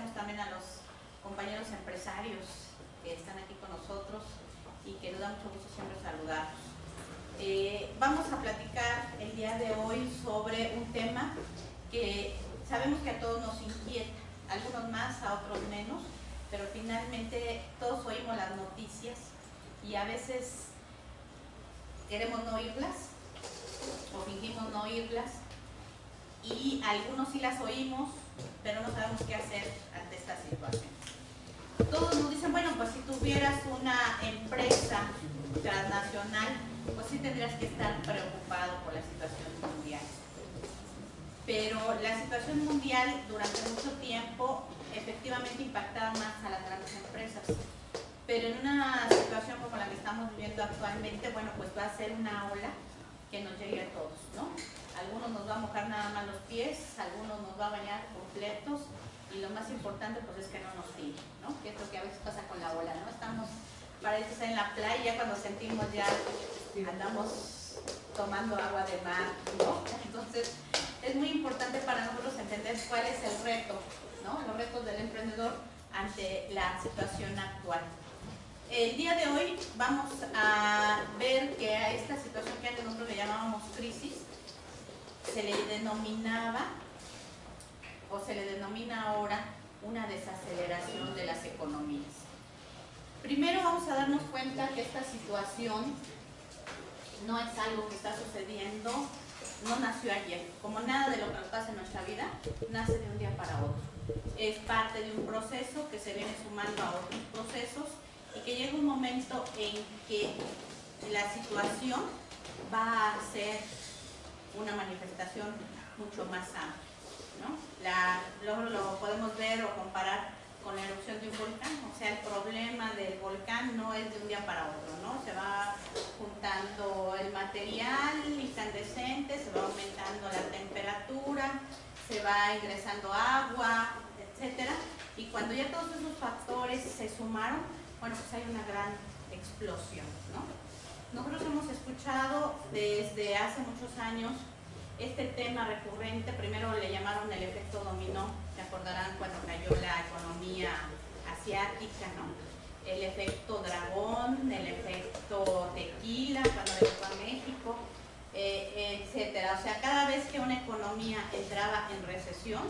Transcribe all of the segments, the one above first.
agradecemos también a los compañeros empresarios que están aquí con nosotros y que nos da mucho gusto siempre saludarlos. Vamos a platicar el día de hoy sobre un tema que sabemos que a todos nos inquieta, algunos más, a otros menos, pero finalmente todos oímos las noticias y a veces queremos no oírlas o fingimos no oírlas, y algunos sí las oímos, pero no sabemos qué hacer ante esta situación. Todos nos dicen, bueno, pues si tuvieras una empresa transnacional, pues sí tendrías que estar preocupado por la situación mundial. Pero la situación mundial durante mucho tiempo efectivamente impactaba más a las grandes empresas. Pero en una situación como la que estamos viviendo actualmente, bueno, pues va a ser una ola que nos llegue a todos, ¿no? Algunos nos va a mojar nada más los pies, algunos nos va a bañar completos, y lo más importante pues es que no nos tire, ¿no? Que es lo que a veces pasa con la ola, ¿no? Estamos para estar en la playa, cuando sentimos ya andamos tomando agua de mar, ¿no? Entonces es muy importante para nosotros entender cuál es el reto, ¿no? Los retos del emprendedor ante la situación actual. El día de hoy vamos a ver que a esta situación que antes nosotros le llamábamos crisis, se le denominaba o se le denomina ahora una desaceleración de las economías. Primero vamos a darnos cuenta que esta situación no es algo que está sucediendo, no nació ayer. Como nada de lo que nos pasa en nuestra vida, nace de un día para otro. Es parte de un proceso que se viene sumando a otros procesos y que llega un momento en que la situación va a ser una manifestación mucho más amplia, ¿no? Luego lo podemos ver o comparar con la erupción de un volcán. O sea, el problema del volcán no es de un día para otro, ¿no? Se va juntando el material incandescente, se va aumentando la temperatura, se va ingresando agua, etcétera, y cuando ya todos esos factores se sumaron, bueno, pues hay una gran explosión, ¿no? Nosotros hemos escuchado desde hace muchos años este tema recurrente. Primero le llamaron el efecto dominó, se acordarán cuando cayó la economía asiática, ¿no? El efecto dragón, el efecto tequila cuando llegó a México, etcétera. O sea, cada vez que una economía entraba en recesión,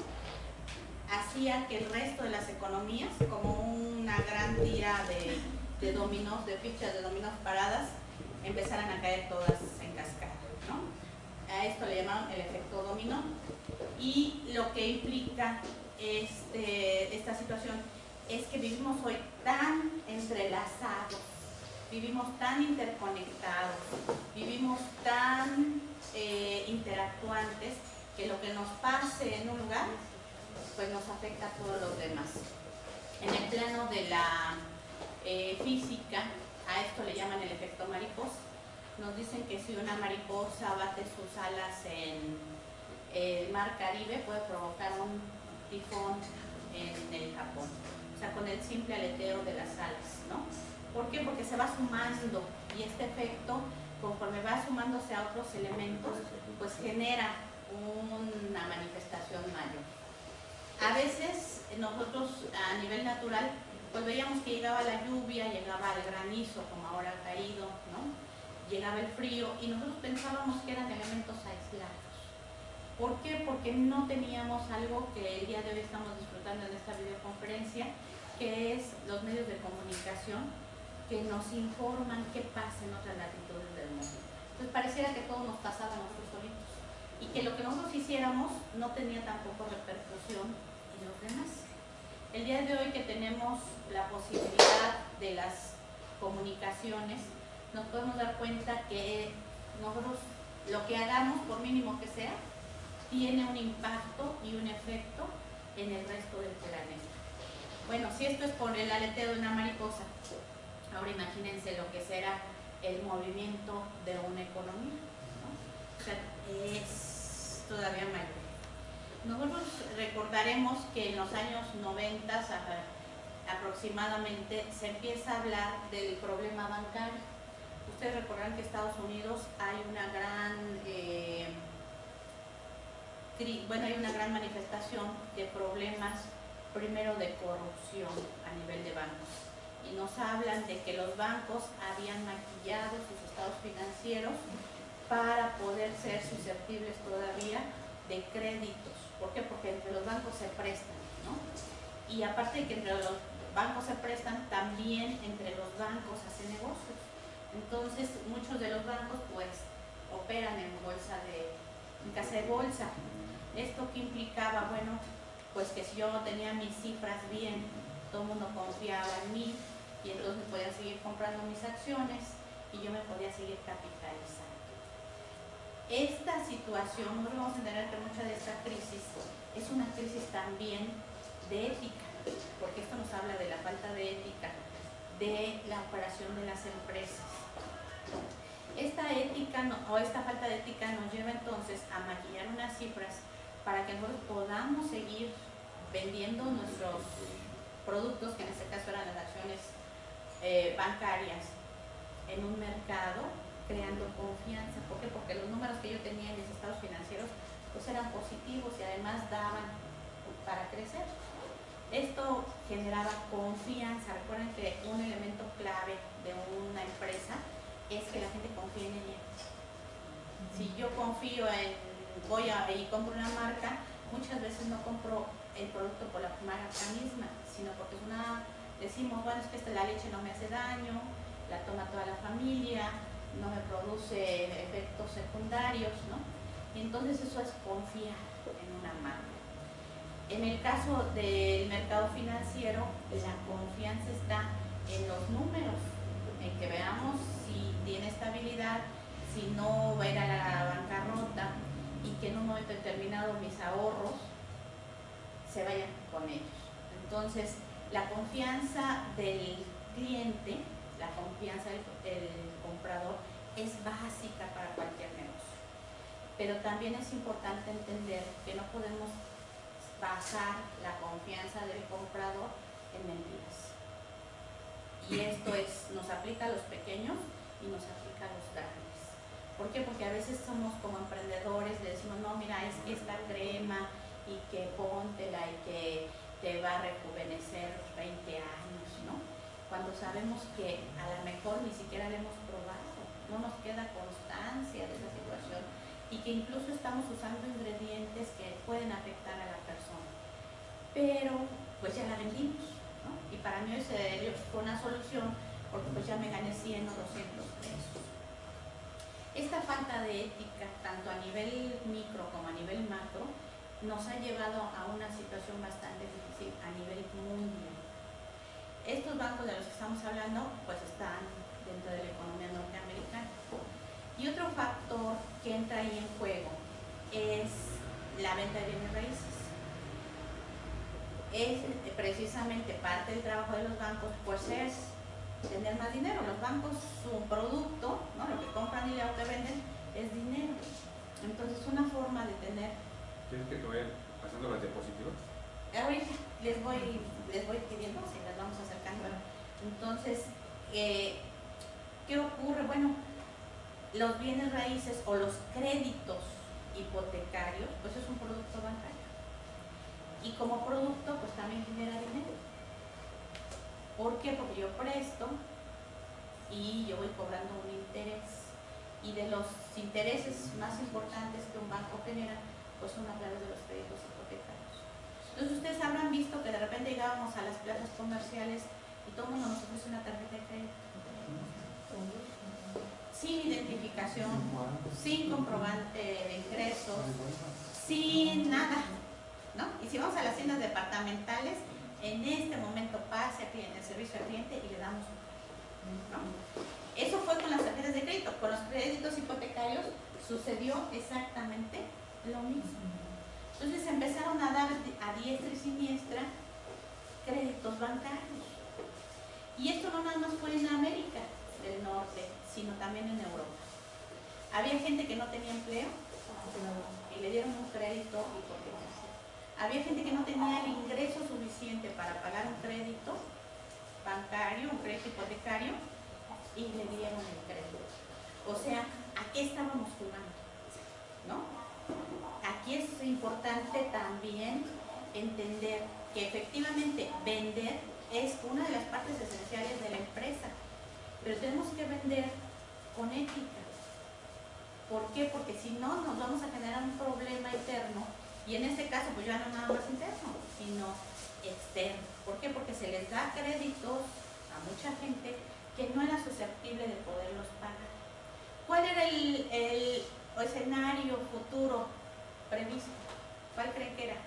hacía que el resto de las economías, como una gran tira de dominós, de fichas de dominós paradas, empezaran a caer todas en cascada, ¿no? A esto le llamaban el efecto dominó, y lo que implica esta situación es que vivimos hoy tan entrelazados, vivimos tan interconectados, vivimos tan interactuantes, que lo que nos pase en un lugar pues nos afecta a todos los demás. En el plano de la física, a esto le llaman el efecto mariposa. Nos dicen que si una mariposa bate sus alas en el mar Caribe, puede provocar un tifón en el Japón. O sea, con el simple aleteo de las alas, ¿no? ¿Por qué? Porque se va sumando, y este efecto, conforme va sumándose a otros elementos, pues genera una manifestación mayor. A veces nosotros a nivel natural pues veíamos que llegaba la lluvia, llegaba el granizo como ahora ha caído, ¿no? Llegaba el frío y nosotros pensábamos que eran elementos aislados. ¿Por qué? Porque no teníamos algo que el día de hoy estamos disfrutando en esta videoconferencia, que es los medios de comunicación que nos informan qué pasa en otras latitudes del mundo. Entonces pareciera que todo nos pasaba a nosotros solitos y que lo que nosotros hiciéramos no tenía tampoco repercusión en los demás. El día de hoy que tenemos la posibilidad de las comunicaciones, nos podemos dar cuenta que nosotros lo que hagamos, por mínimo que sea, tiene un impacto y un efecto en el resto del planeta. Bueno, si esto es por el aleteo de una mariposa, ahora imagínense lo que será el movimiento de una economía, ¿no? O sea, es todavía mayor. Nosotros recordaremos que en los años 90 aproximadamente se empieza a hablar del problema bancario. Ustedes recordarán que en Estados Unidos hay una gran manifestación de problemas primero de corrupción a nivel de bancos. Y nos hablan de que los bancos habían maquillado sus estados financieros para poder ser susceptibles todavía de créditos. ¿Por qué? Porque entre los bancos se prestan, ¿no? Y aparte de que entre los bancos se prestan, también entre los bancos hacen negocios. Entonces, muchos de los bancos pues operan en casa de bolsa. ¿Esto qué implicaba? Bueno, pues que si yo tenía mis cifras bien, todo el mundo confiaba en mí y entonces podía seguir comprando mis acciones y yo me podía seguir capitalizando. Esta situación, nosotros vamos a entender que mucha de esta crisis es una crisis también de ética, porque esto nos habla de la falta de ética de la operación de las empresas. Esta ética o esta falta de ética nos lleva entonces a maquillar unas cifras para que nosotros podamos seguir vendiendo nuestros productos, que en este caso eran las acciones bancarias, en un mercado, creando confianza. ¿Por qué? Porque los números que yo tenía en mis estados financieros pues eran positivos y además daban para crecer. Esto generaba confianza. Recuerden que un elemento clave de una empresa es que la gente confíe en ella. Si yo confío y compro una marca, muchas veces no compro el producto por la marca misma, sino porque decimos, bueno, es que la leche no me hace daño, la toma toda la familia, no me produce efectos secundarios, ¿no? Y entonces eso es confiar en una marca. En el caso del mercado financiero, la confianza está en los números, en que veamos si tiene estabilidad, si no va a ir a la bancarrota y que en un momento determinado mis ahorros se vayan con ellos. Entonces, la confianza del cliente, la confianza del comprador es básica para cualquier negocio. Pero también es importante entender que no podemos basar la confianza del comprador en mentiras. Y esto nos aplica a los pequeños y nos aplica a los grandes. ¿Por qué? Porque a veces somos como emprendedores, le decimos, no, mira, es que esta crema y que póntela y que te va a rejuvenecer 20 años, ¿no? Cuando sabemos que a lo mejor ni siquiera la hemos probado, no nos queda constancia de esa situación y que incluso estamos usando ingredientes que pueden afectar a la persona. Pero pues ya la vendimos, ¿no? Y para mí fue una solución porque pues ya me gané 100 o 200 pesos. Esta falta de ética, tanto a nivel micro como a nivel macro, nos ha llevado a una situación bastante difícil a nivel mundial. Estos bancos de los que estamos hablando pues están dentro de la economía norteamericana. Y otro factor que entra ahí en juego es la venta de bienes raíces. Es precisamente parte del trabajo de los bancos, pues es tener más dinero. Los bancos, su producto, ¿no? Lo que compran y lo que venden es dinero. Entonces, una forma de tener... ¿Quieres que te vayan pasando las diapositivas? Ahorita les voy pidiendo, si las vamos acercando. Entonces, ¿qué ocurre? Bueno, los bienes raíces o los créditos hipotecarios, pues es un producto bancario. Y como producto, pues también genera dinero. ¿Por qué? Porque yo presto y yo voy cobrando un interés. Y de los intereses más importantes que un banco genera, pues son a través de los créditos hipotecarios. Entonces ustedes habrán visto que de repente llegábamos a las plazas comerciales y todo el mundo nos ofrece una tarjeta de crédito. Sin identificación, sin comprobante de ingresos, sin nada, ¿no? Y si vamos a las tiendas departamentales, en este momento pase aquí en el servicio al cliente y le damos un crédito, ¿no? Eso fue con las tarjetas de crédito. Con los créditos hipotecarios sucedió exactamente lo mismo. Entonces empezaron a dar a diestra y siniestra créditos bancarios. Y esto no nada más fue en América del Norte, sino también en Europa. Había gente que no tenía empleo y le dieron un crédito hipotecario. Había gente que no tenía el ingreso suficiente para pagar un crédito bancario, un crédito hipotecario, y le dieron el crédito. O sea, ¿a qué estábamos jugando? ¿No? Aquí es importante también entender que efectivamente vender es una de las partes esenciales de la empresa, pero tenemos que vender con ética. ¿Por qué? Porque si no, nos vamos a generar un problema interno, y en este caso pues ya no nada más interno, sino externo. ¿Por qué? Porque se les da créditos a mucha gente que no era susceptible de poderlos pagar. ¿Cuál era el escenario futuro previsto? ¿Cuál creen que era?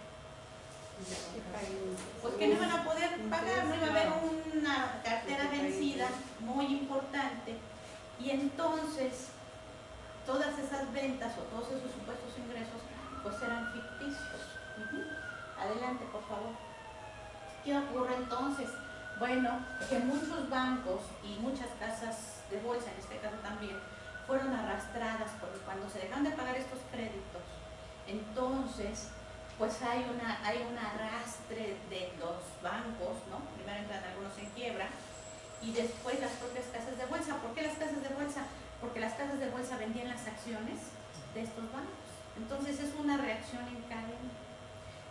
Pues que no iban a poder pagar, no iba a haber una cartera vencida muy importante, y entonces todas esas ventas o todos esos supuestos ingresos pues eran ficticios. Adelante, por favor. ¿Qué ocurre entonces? Bueno, que muchos bancos y muchas casas de bolsa, en este caso también, fueron arrastradas, porque cuando se dejan de pagar estos créditos, entonces pues hay un arrastre de los bancos, ¿no? Primero entran algunos en quiebra y después las propias casas de bolsa. ¿Por qué las casas de bolsa? Porque las casas de bolsa vendían las acciones de estos bancos. Entonces es una reacción en cadena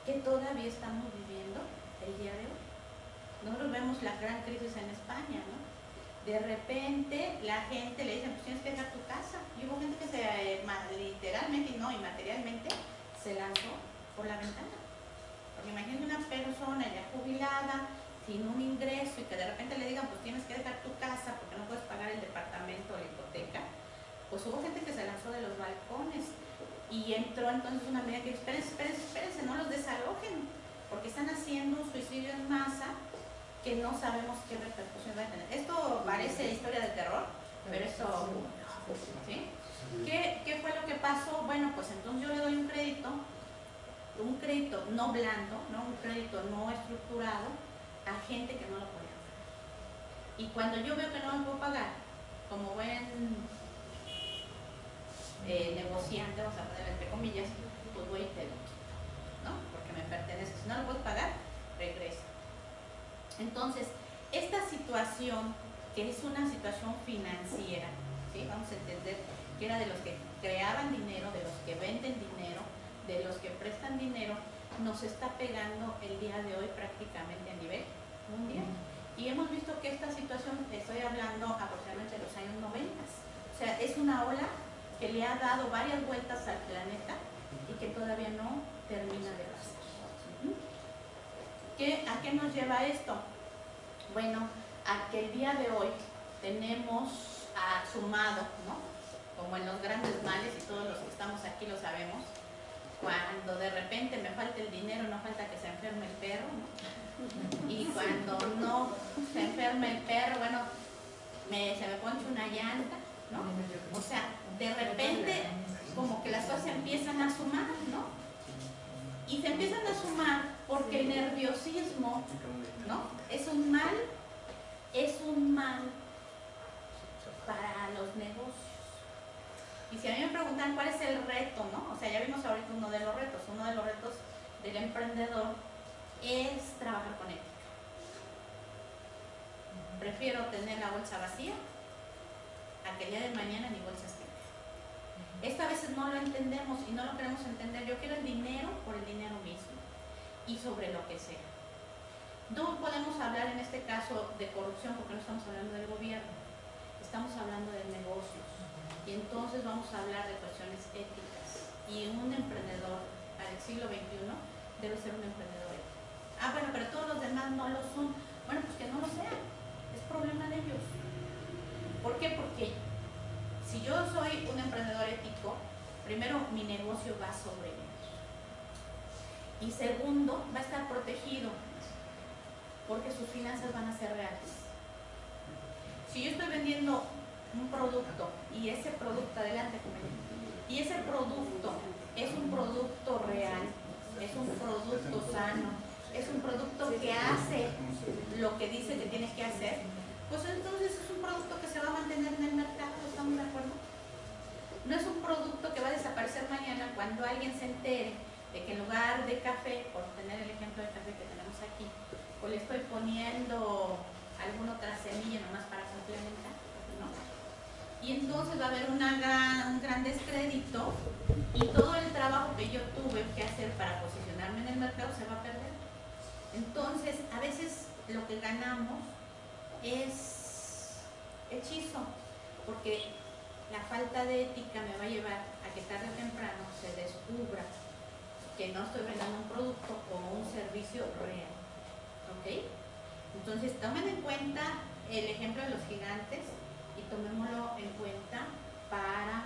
que todavía estamos viviendo el día de hoy. Nosotros vemos la gran crisis en España, ¿no? De repente la gente le dice, pues tienes que dejar tu casa. Y hubo gente que literalmente y materialmente se lanzó por la ventana. Porque imagínate una persona ya jubilada, sin un ingreso, y que de repente le digan, pues tienes que dejar tu casa porque no puedes pagar el departamento o la hipoteca. Pues hubo gente que se lanzó de los balcones, y entró entonces una medida que dijo, espérense, no los desalojen, porque están haciendo un suicidio en masa que no sabemos qué repercusión va a tener. Esto parece historia de terror, pero eso, ¿sí? ¿Qué fue lo que pasó? Bueno, pues entonces yo le doy un crédito no blando, ¿no? Un crédito no estructurado a gente que no lo podía pagar. Y cuando yo veo que no lo puedo pagar, como buen negociante, vamos a poner entre comillas, pues voy y te lo quito, ¿no? Porque me pertenece. Si no lo puedes pagar, regresa. Entonces, esta situación, que es una situación financiera, ¿sí? Vamos a entender que era de los que creaban dinero, de los que venden dinero, de los que prestan dinero, nos está pegando el día de hoy prácticamente a nivel mundial. Y hemos visto que esta situación, estoy hablando aproximadamente de los años 90, o sea, es una ola que le ha dado varias vueltas al planeta y que todavía no termina de pasar. ¿A qué nos lleva esto? Bueno, a que el día de hoy tenemos sumado, ¿no? Como en los grandes males, y todos los que estamos aquí lo sabemos, cuando de repente me falta el dinero, no falta que se enferme el perro, ¿no? Y cuando no se enferme el perro, bueno, se me ponche una llanta, ¿no? O sea, de repente como que las cosas empiezan a sumar, ¿no? Y se empiezan a sumar porque el nerviosismo, ¿no? Es un mal para los negocios. Y si a mí me preguntan cuál es el reto, ¿no? O sea, ya vimos ahorita uno de los retos del emprendedor es trabajar con ética. Prefiero tener la bolsa vacía a que el día de mañana mi bolsa esté. Esto a veces no lo entendemos y no lo queremos entender. Yo quiero el dinero por el dinero mismo y sobre lo que sea. No podemos hablar en este caso de corrupción porque no estamos hablando del gobierno, estamos hablando de negocios. Y entonces vamos a hablar de cuestiones éticas. Y un emprendedor al siglo XXI debe ser un emprendedor ético. Bueno, pero todos los demás no lo son. Bueno, pues que no lo sean. Es problema de ellos. ¿Por qué? Porque si yo soy un emprendedor ético, primero mi negocio va a sobrevivir. Y segundo, va a estar protegido porque sus finanzas van a ser reales. Si yo estoy vendiendo un producto y ese producto, adelante, y ese producto es un producto real, es un producto sano, es un producto que hace lo que dice que tiene que hacer, pues entonces es un producto que se va a mantener en el mercado. ¿Estamos de acuerdo? No es un producto que va a desaparecer mañana cuando alguien se entere de que en lugar de café, por tener el ejemplo de café que tenemos aquí, pues le estoy poniendo alguna otra semilla nomás para complementar, ¿no? Y entonces va a haber un gran descrédito y todo el trabajo que yo tuve que hacer para posicionarme en el mercado se va a perder. Entonces, a veces lo que ganamos es hechizo, porque la falta de ética me va a llevar a que tarde o temprano se descubra que no estoy vendiendo un producto o un servicio real. ¿Ok? Entonces, tomen en cuenta el ejemplo de los gigantes y tomémoslo en cuenta para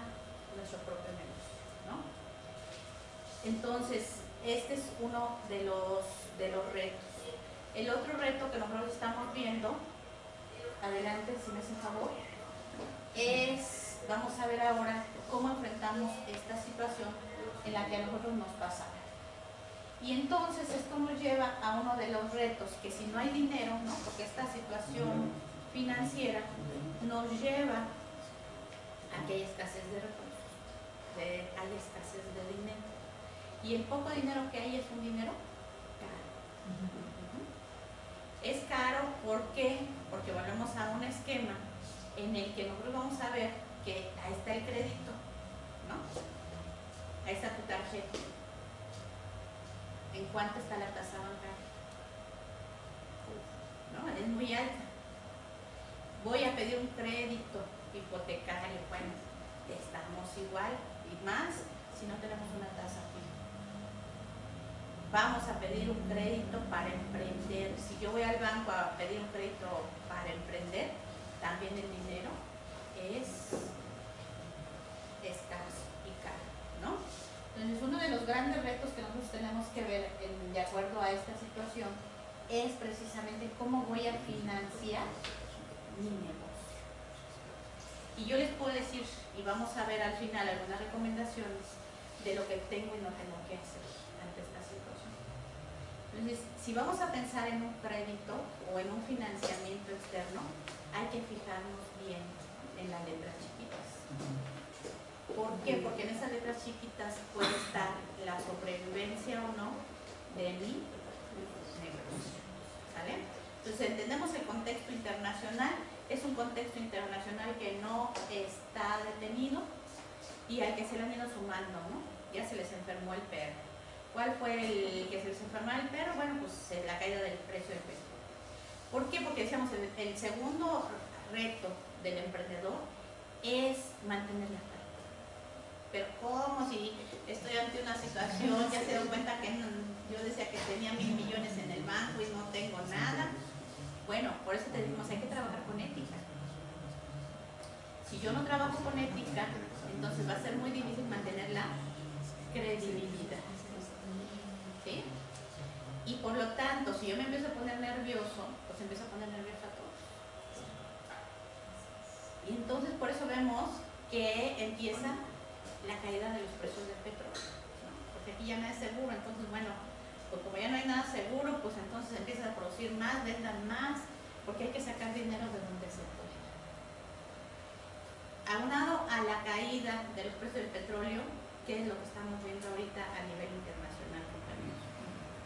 nuestro propio negocio, ¿no? Entonces, este es uno de los retos. El otro reto que nosotros estamos viendo, adelante, si me hacen favor, es, vamos a ver ahora cómo enfrentamos esta situación en la que a nosotros nos pasa. Y entonces esto nos lleva a uno de los retos, que si no hay dinero, ¿no? Porque esta situación financiera nos lleva a que hay escasez de recursos, hay escasez de dinero. Y el poco dinero que hay es un dinero caro. Es caro, ¿por qué? Porque volvemos a un esquema en el que nosotros vamos a ver que ahí está el crédito, ¿no? Ahí está tu tarjeta. ¿En cuánto está la tasa bancaria? ¿No? Es muy alta. Voy a pedir un crédito hipotecario, bueno, estamos igual y más si no tenemos una tasa fija. Vamos a pedir un crédito para emprender. Si yo voy al banco a pedir un crédito para emprender, también el dinero es escaso y caro, ¿no? Entonces, uno de los grandes retos que nosotros tenemos que ver de acuerdo a esta situación es precisamente cómo voy a financiar mi negocio. Y yo les puedo decir, y vamos a ver al final algunas recomendaciones de lo que tengo y no tengo que hacer ante esta situación. Entonces, si vamos a pensar en un crédito o en un financiamiento externo, hay que fijarnos bien en las letras chiquitas. ¿Por qué? Porque en esas letras chiquitas puede estar la sobrevivencia o no de mi negocio. ¿Sale? Entonces entendemos el contexto internacional, es un contexto internacional que no está detenido y al que se le han ido sumando, ¿no? Ya se les enfermó el perro. ¿Cuál fue el que se les enfermó el perro? Bueno, pues la caída del precio del petróleo. ¿Por qué? Porque decíamos, el segundo reto del emprendedor es mantener la calma. Pero ¿cómo? Si estoy ante una situación, ya se dan cuenta que yo decía que tenía 1,000 millones en el banco y no tengo nada. Bueno, por eso te decimos, hay que trabajar con ética. Si yo no trabajo con ética, entonces va a ser muy difícil mantener la credibilidad. ¿Sí? Y por lo tanto, si yo me empiezo a poner nervioso, pues empiezo a poner nervioso a todos. Y entonces por eso vemos que empieza la caída de los precios del petróleo, ¿no? Porque aquí ya nada es seguro, entonces bueno, pues como ya no hay nada seguro, pues entonces empiezan a producir más, vendan más, porque hay que sacar dinero de donde se puede. Aunado a la caída de los precios del petróleo, ¿qué es lo que estamos viendo ahorita a nivel internacional, compañeros?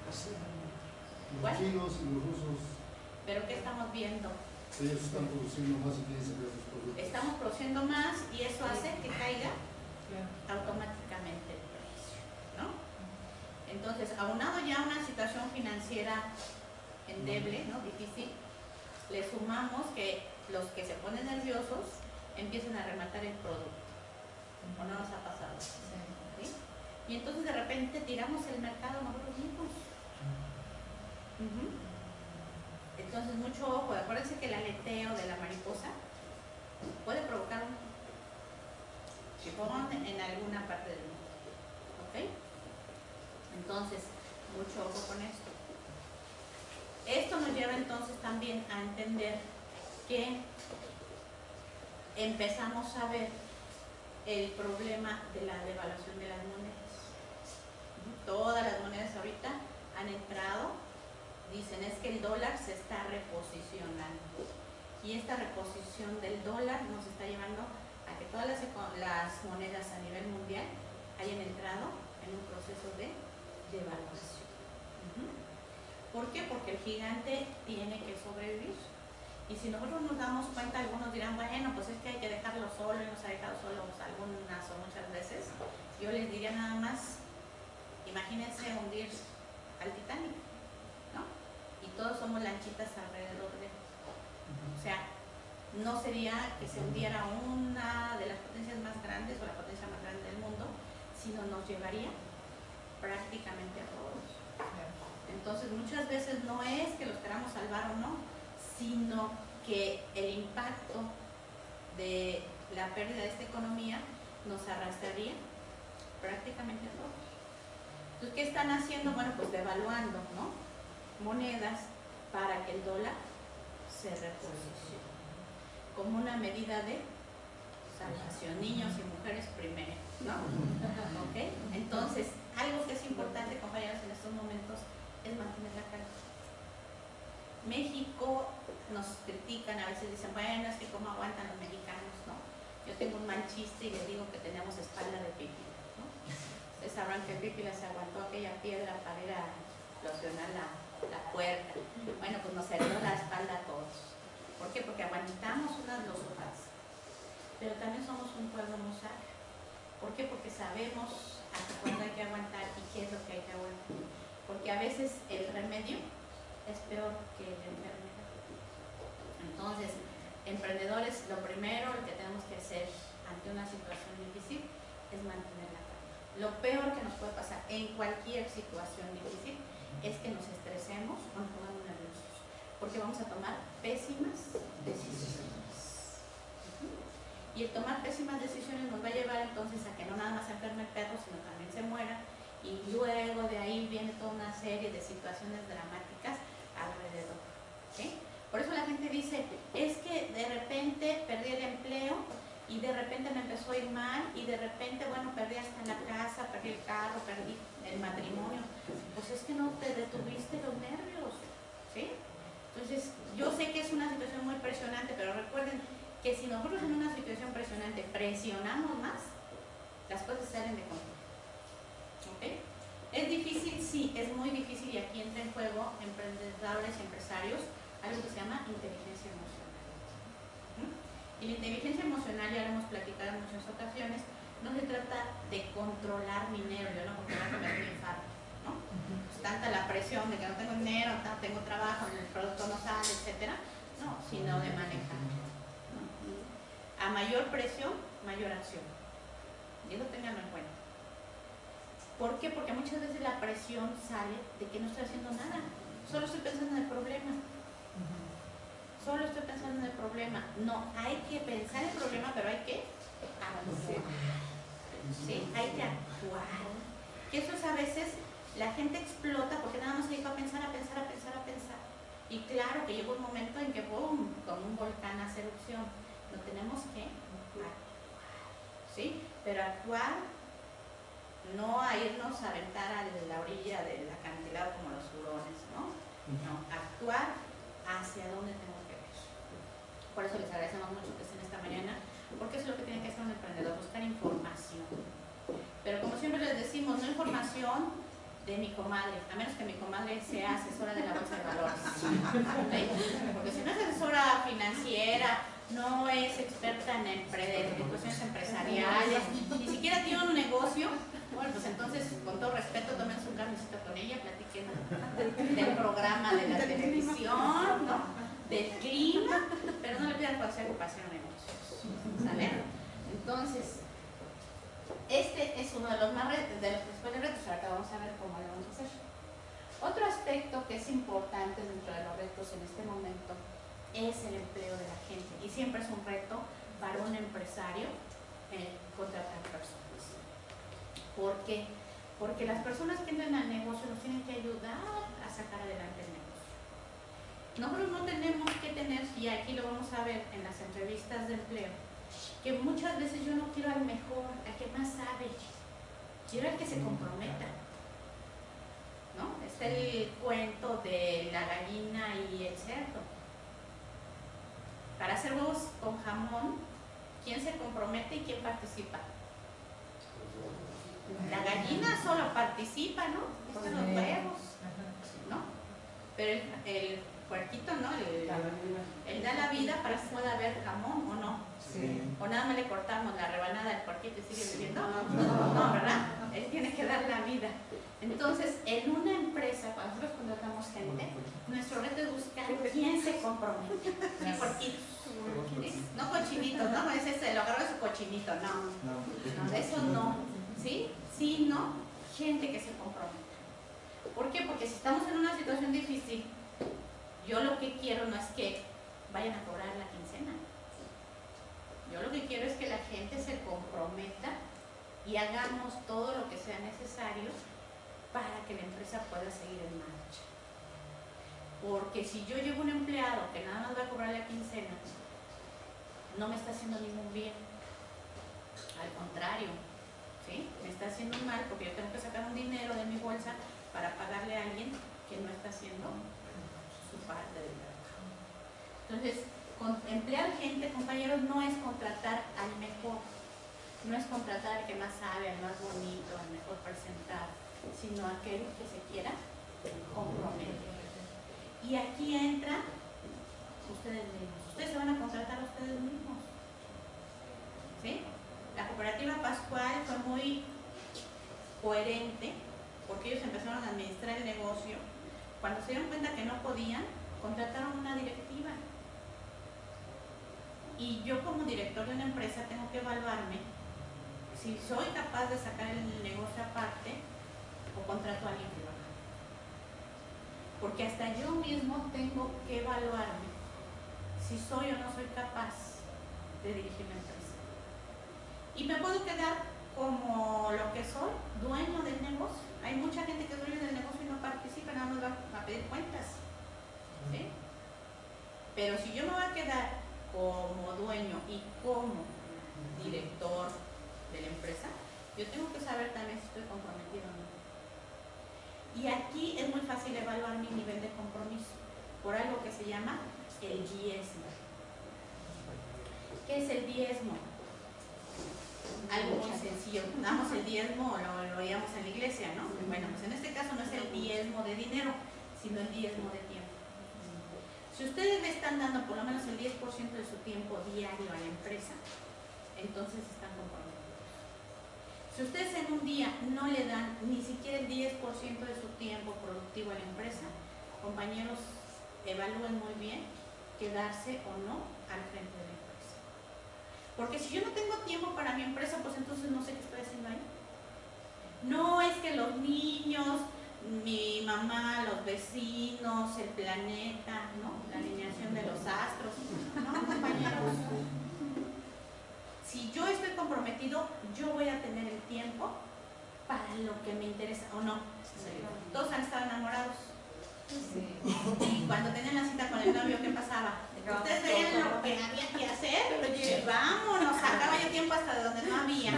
Los chinos y los rusos. ¿Pero qué estamos viendo? Ellos están produciendo más y quieren sacar sus productos. Estamos produciendo más y eso hace que caiga automáticamente el precio, ¿no? Entonces, aunado ya a una situación financiera endeble, ¿no? Difícil, le sumamos que los que se ponen nerviosos empiezan a rematar el producto. ¿O no nos ha pasado? ¿Sí? Y entonces de repente tiramos el mercado nosotros mismos. Entonces mucho ojo, acuérdense que el aleteo de la mariposa puede provocar un chifón en alguna parte del mundo. ¿Ok? Entonces, mucho ojo con esto. Esto nos lleva entonces también a entender que empezamos a ver el problema de la devaluación de las monedas. Todas las monedas ahorita han entrado, dicen es que el dólar se está reposicionando y esta reposición del dólar nos está llevando a que todas las monedas a nivel mundial hayan entrado en un proceso de devaluación. ¿Por qué? Porque el gigante tiene que sobrevivir. Y si nosotros nos damos cuenta, algunos dirán, bueno, pues es que hay que dejarlo solo y nos ha dejado solos algunas o muchas veces. Yo les diría nada más, imagínense hundir al Titanic, ¿no? y todos somos lanchitas alrededor de. O sea, no sería que se hundiera una de las potencias más grandes o la potencia más grande del mundo, sino nos llevaría prácticamente a todos. Entonces muchas veces no es que los queramos salvar o no, sino que el impacto de la pérdida de esta economía nos arrastraría prácticamente a todos. Entonces, ¿qué están haciendo? Bueno, pues devaluando, ¿no?, monedas para que el dólar se reposicione como una medida de salvación, niños y mujeres primero, ¿no? ¿Ok? Entonces, algo que es importante, compañeros, en estos momentos es mantener la calma. México, nos critican, a veces dicen, bueno, es que cómo aguantan los mexicanos, ¿no? Yo tengo un mal chiste y les digo que tenemos espalda de pípila, ¿no? Ustedes sabrán que Pípila se aguantó aquella piedra para ir a explosionar la puerta. Bueno, pues nos heredó la espalda a todos. ¿Por qué? Porque aguantamos unas losuras, pero también somos un pueblo muy sabio. ¿Por qué? Porque sabemos hasta cuándo hay que aguantar y qué es lo que hay que aguantar. Porque a veces el remedio es peor que la enfermedad. Entonces, emprendedores, lo primero que tenemos que hacer ante una situación difícil es mantener la calma. Lo peor que nos puede pasar en cualquier situación difícil es que nos estresemos o nos pongamos nerviosos, porque vamos a tomar pésimas decisiones. Y el tomar pésimas decisiones nos va a llevar entonces a que no nada más se enferme el perro, sino también se muera, y luego de ahí viene toda una serie de situaciones dramáticas alrededor. ¿Sí? Por eso la gente dice, es que de repente perdí el empleo y de repente me empezó a ir mal y de repente, bueno, perdí hasta la casa, perdí el carro, perdí el matrimonio. Pues es que no te detuviste los nervios, ¿sí? Entonces, yo sé que es una situación muy presionante, pero recuerden que si nosotros en una situación presionante presionamos más, las cosas salen de control. ¿Ok? ¿Es difícil? Sí, es muy difícil, y aquí entra en juego emprendedores y empresarios algo que se llama inteligencia emocional. Y la inteligencia emocional, ya lo hemos platicado en muchas ocasiones, no se trata de controlar mi nervio, ¿no? Porque va a comer un infarto, ¿no? Pues tanta la presión de que no tengo dinero, no tengo trabajo, el producto no sale, etcétera. No, sino de manejar, ¿no? A mayor presión, mayor acción. Y eso ténganlo en cuenta. ¿Por qué? Porque muchas veces la presión sale de que no estoy haciendo nada. Solo estoy pensando en el problema. Solo estoy pensando en el problema. No, hay que pensar en el problema, pero hay que actuar. ¿Sí? Hay que actuar. Que eso es a veces, la gente explota porque nada más se dedica a pensar, a pensar, a pensar, a pensar. Y claro que llega un momento en que, boom, como un volcán hace erupción. No tenemos que actuar. ¿Sí? Pero actuar, no a irnos a aventar a la orilla del acantilado como los hurones, ¿no? No, actuar hacia dónde tengo que ver. Por eso les agradecemos mucho que estén esta mañana, porque eso es lo que tiene que hacer un emprendedor, buscar información. Pero como siempre les decimos, no información de mi comadre, a menos que mi comadre sea asesora de la bolsa de valores. ¿Okay? Porque si no es asesora financiera, no es experta en cuestiones empresariales, ni siquiera tiene un negocio, bueno, pues entonces, con todo respeto, tomen su cafecito con ella, platiquen del programa de la televisión, ¿no? Del clima, pero no le pidan consejo para hacer negocios, ¿sale? Entonces, este es uno de los más retos, de los principales retos. Ahora vamos a ver cómo lo vamos a hacer. Otro aspecto que es importante dentro de los retos en este momento es el empleo de la gente, y siempre es un reto para un empresario contratar personas. ¿Por qué? Porque las personas que entran al negocio nos tienen que ayudar a sacar adelante el negocio. Nosotros no tenemos que tener, y aquí lo vamos a ver en las entrevistas de empleo, que muchas veces yo no quiero al mejor, al que más sabe, quiero al que se comprometa, ¿no? Está el cuento de la gallina y el cerdo. Para hacer huevos con jamón, ¿quién se compromete y quién participa? La gallina solo participa, ¿no? Pone los huevos, ¿no? Pero el puerquito, ¿no? Él da la vida para que pueda haber jamón, ¿o no? Sí. O nada más le cortamos la rebanada del puerquito y sigue viviendo. No, ¿verdad? Él tiene que dar la vida. Entonces, en una empresa, cuando nosotros contratamos gente, nuestro reto es buscar quién se compromete. Sí, puerquitos. ¿Sí? No cochinitos, no, ese se lo agarró de su cochinito, no, de eso no, ¿sí? Sino gente que se compromete. ¿Por qué? Porque si estamos en una situación difícil, yo lo que quiero no es que vayan a cobrar la quincena. Yo lo que quiero es que la gente se comprometa y hagamos todo lo que sea necesario para que la empresa pueda seguir en marcha. Porque si yo llevo un empleado que nada más va a cobrar la quincena, no me está haciendo ningún bien. Al contrario, ¿sí? Me está haciendo un mal porque yo tengo que sacar un dinero de mi bolsa para pagarle a alguien que no está haciendo su parte del trabajo. Entonces, emplear gente, compañeros, no es contratar al mejor, no es contratar al que más sabe, al más bonito, al mejor presentado, sino aquel que se quiera comprometer. Y aquí entra ustedes mismos. Ustedes se van a contratar a ustedes mismos. ¿Sí? La cooperativa Pascual fue muy coherente porque ellos empezaron a administrar el negocio. Cuando se dieron cuenta que no podían, contrataron una directiva. Y yo como director de una empresa tengo que evaluarme si soy capaz de sacar el negocio aparte o contrato a alguien que lo haga. Porque hasta yo mismo tengo que evaluarme si soy o no soy capaz de dirigir la empresa. Y me puedo quedar como lo que soy, dueño del negocio. Hay mucha gente que es dueño del negocio y no participa, nada más va a pedir cuentas. ¿Sí? Pero si yo me voy a quedar como dueño y como director de la empresa, yo tengo que saber también si estoy comprometido o no. Y aquí es muy fácil evaluar mi nivel de compromiso por algo que se llama el diezmo. ¿Qué es el diezmo? Algo muy sencillo. Damos el diezmo, lo veíamos en la iglesia, ¿no? Bueno, pues en este caso no es el diezmo de dinero, sino el diezmo de tiempo. Si ustedes le están dando por lo menos el 10% de su tiempo diario a la empresa, entonces están comprometidos. Si ustedes en un día no le dan ni siquiera el 10% de su tiempo productivo a la empresa, compañeros, evalúen muy bien quedarse o no al frente de la empresa. Porque si yo no tengo tiempo para mi empresa, pues entonces no sé qué estoy haciendo ahí. No es que los niños, mi mamá, los vecinos, el planeta, ¿no? La alineación de los astros, ¿no, compañeros? Si yo estoy comprometido, yo voy a tener el tiempo para lo que me interesa, ¿o no? Todos han estado enamorados. Sí. Y cuando tenían la cita con el novio, ¿qué pasaba? Ustedes veían lo que había que hacer, y vámonos, sacaba yo tiempo hasta de donde no había.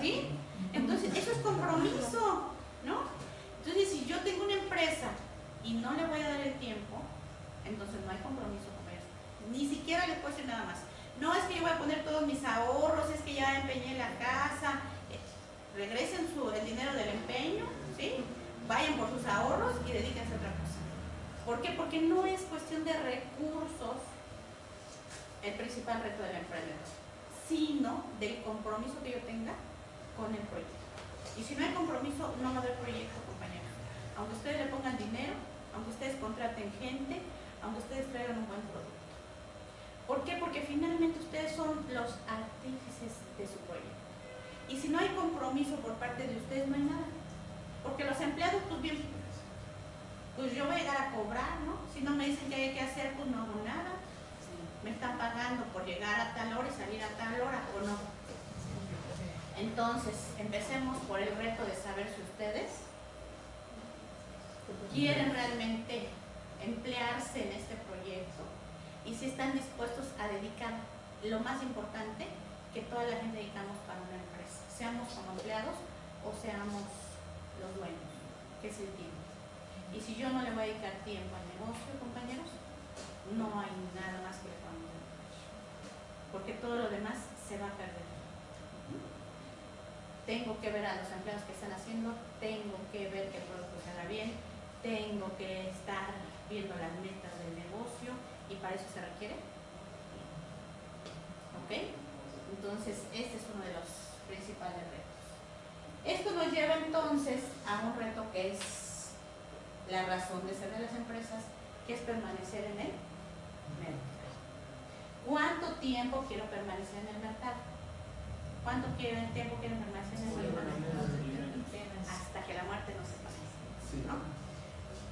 ¿Sí? Entonces, eso es compromiso, ¿no? Entonces, si yo tengo una empresa y no le voy a dar el tiempo, entonces no hay compromiso con ellos. Ni siquiera les puedo decir nada más. No es que yo voy a poner todos mis ahorros, es que ya empeñé la casa. Regresen el dinero del empeño, ¿sí? Vayan por sus ahorros y dedíquense a otra cosa. ¿Por qué? Porque no es cuestión de recursos el principal reto del emprendedor, sino del compromiso que yo tenga con el proyecto. Y si no hay compromiso, no va a haber proyecto, compañeros. Aunque ustedes le pongan dinero, aunque ustedes contraten gente, aunque ustedes traigan un buen producto. ¿Por qué? Porque finalmente ustedes son los artífices de su proyecto. Y si no hay compromiso por parte de ustedes, no hay nada. Porque los empleados, pues bien, pues yo voy a llegar a cobrar, ¿no? Si no me dicen qué hay que hacer, pues no hago nada. Me están pagando por llegar a tal hora y salir a tal hora, ¿o no? Entonces, empecemos por el reto de saber si ustedes quieren realmente emplearse en este proyecto y si están dispuestos a dedicar lo más importante que toda la gente dedicamos para una empresa, seamos como empleados o seamos los dueños, que es el tiempo. Y si yo no le voy a dedicar tiempo al negocio, compañeros, no hay nada más que le podamos dedicar, porque todo lo demás se va a perder. Tengo que ver a los empleados que están haciendo, tengo que ver que el producto se haga bien, tengo que estar viendo las metas del negocio y para eso se requiere. ¿Ok? ¿Ok? Entonces, este es uno de los principales retos. Esto nos lleva entonces a un reto que es la razón de ser de las empresas, que es permanecer en el mercado. ¿Cuánto tiempo quiero permanecer en el mercado? ¿Cuánto tiempo quiero permanecer en el mercado? Hasta que la muerte nos separe, ¿no?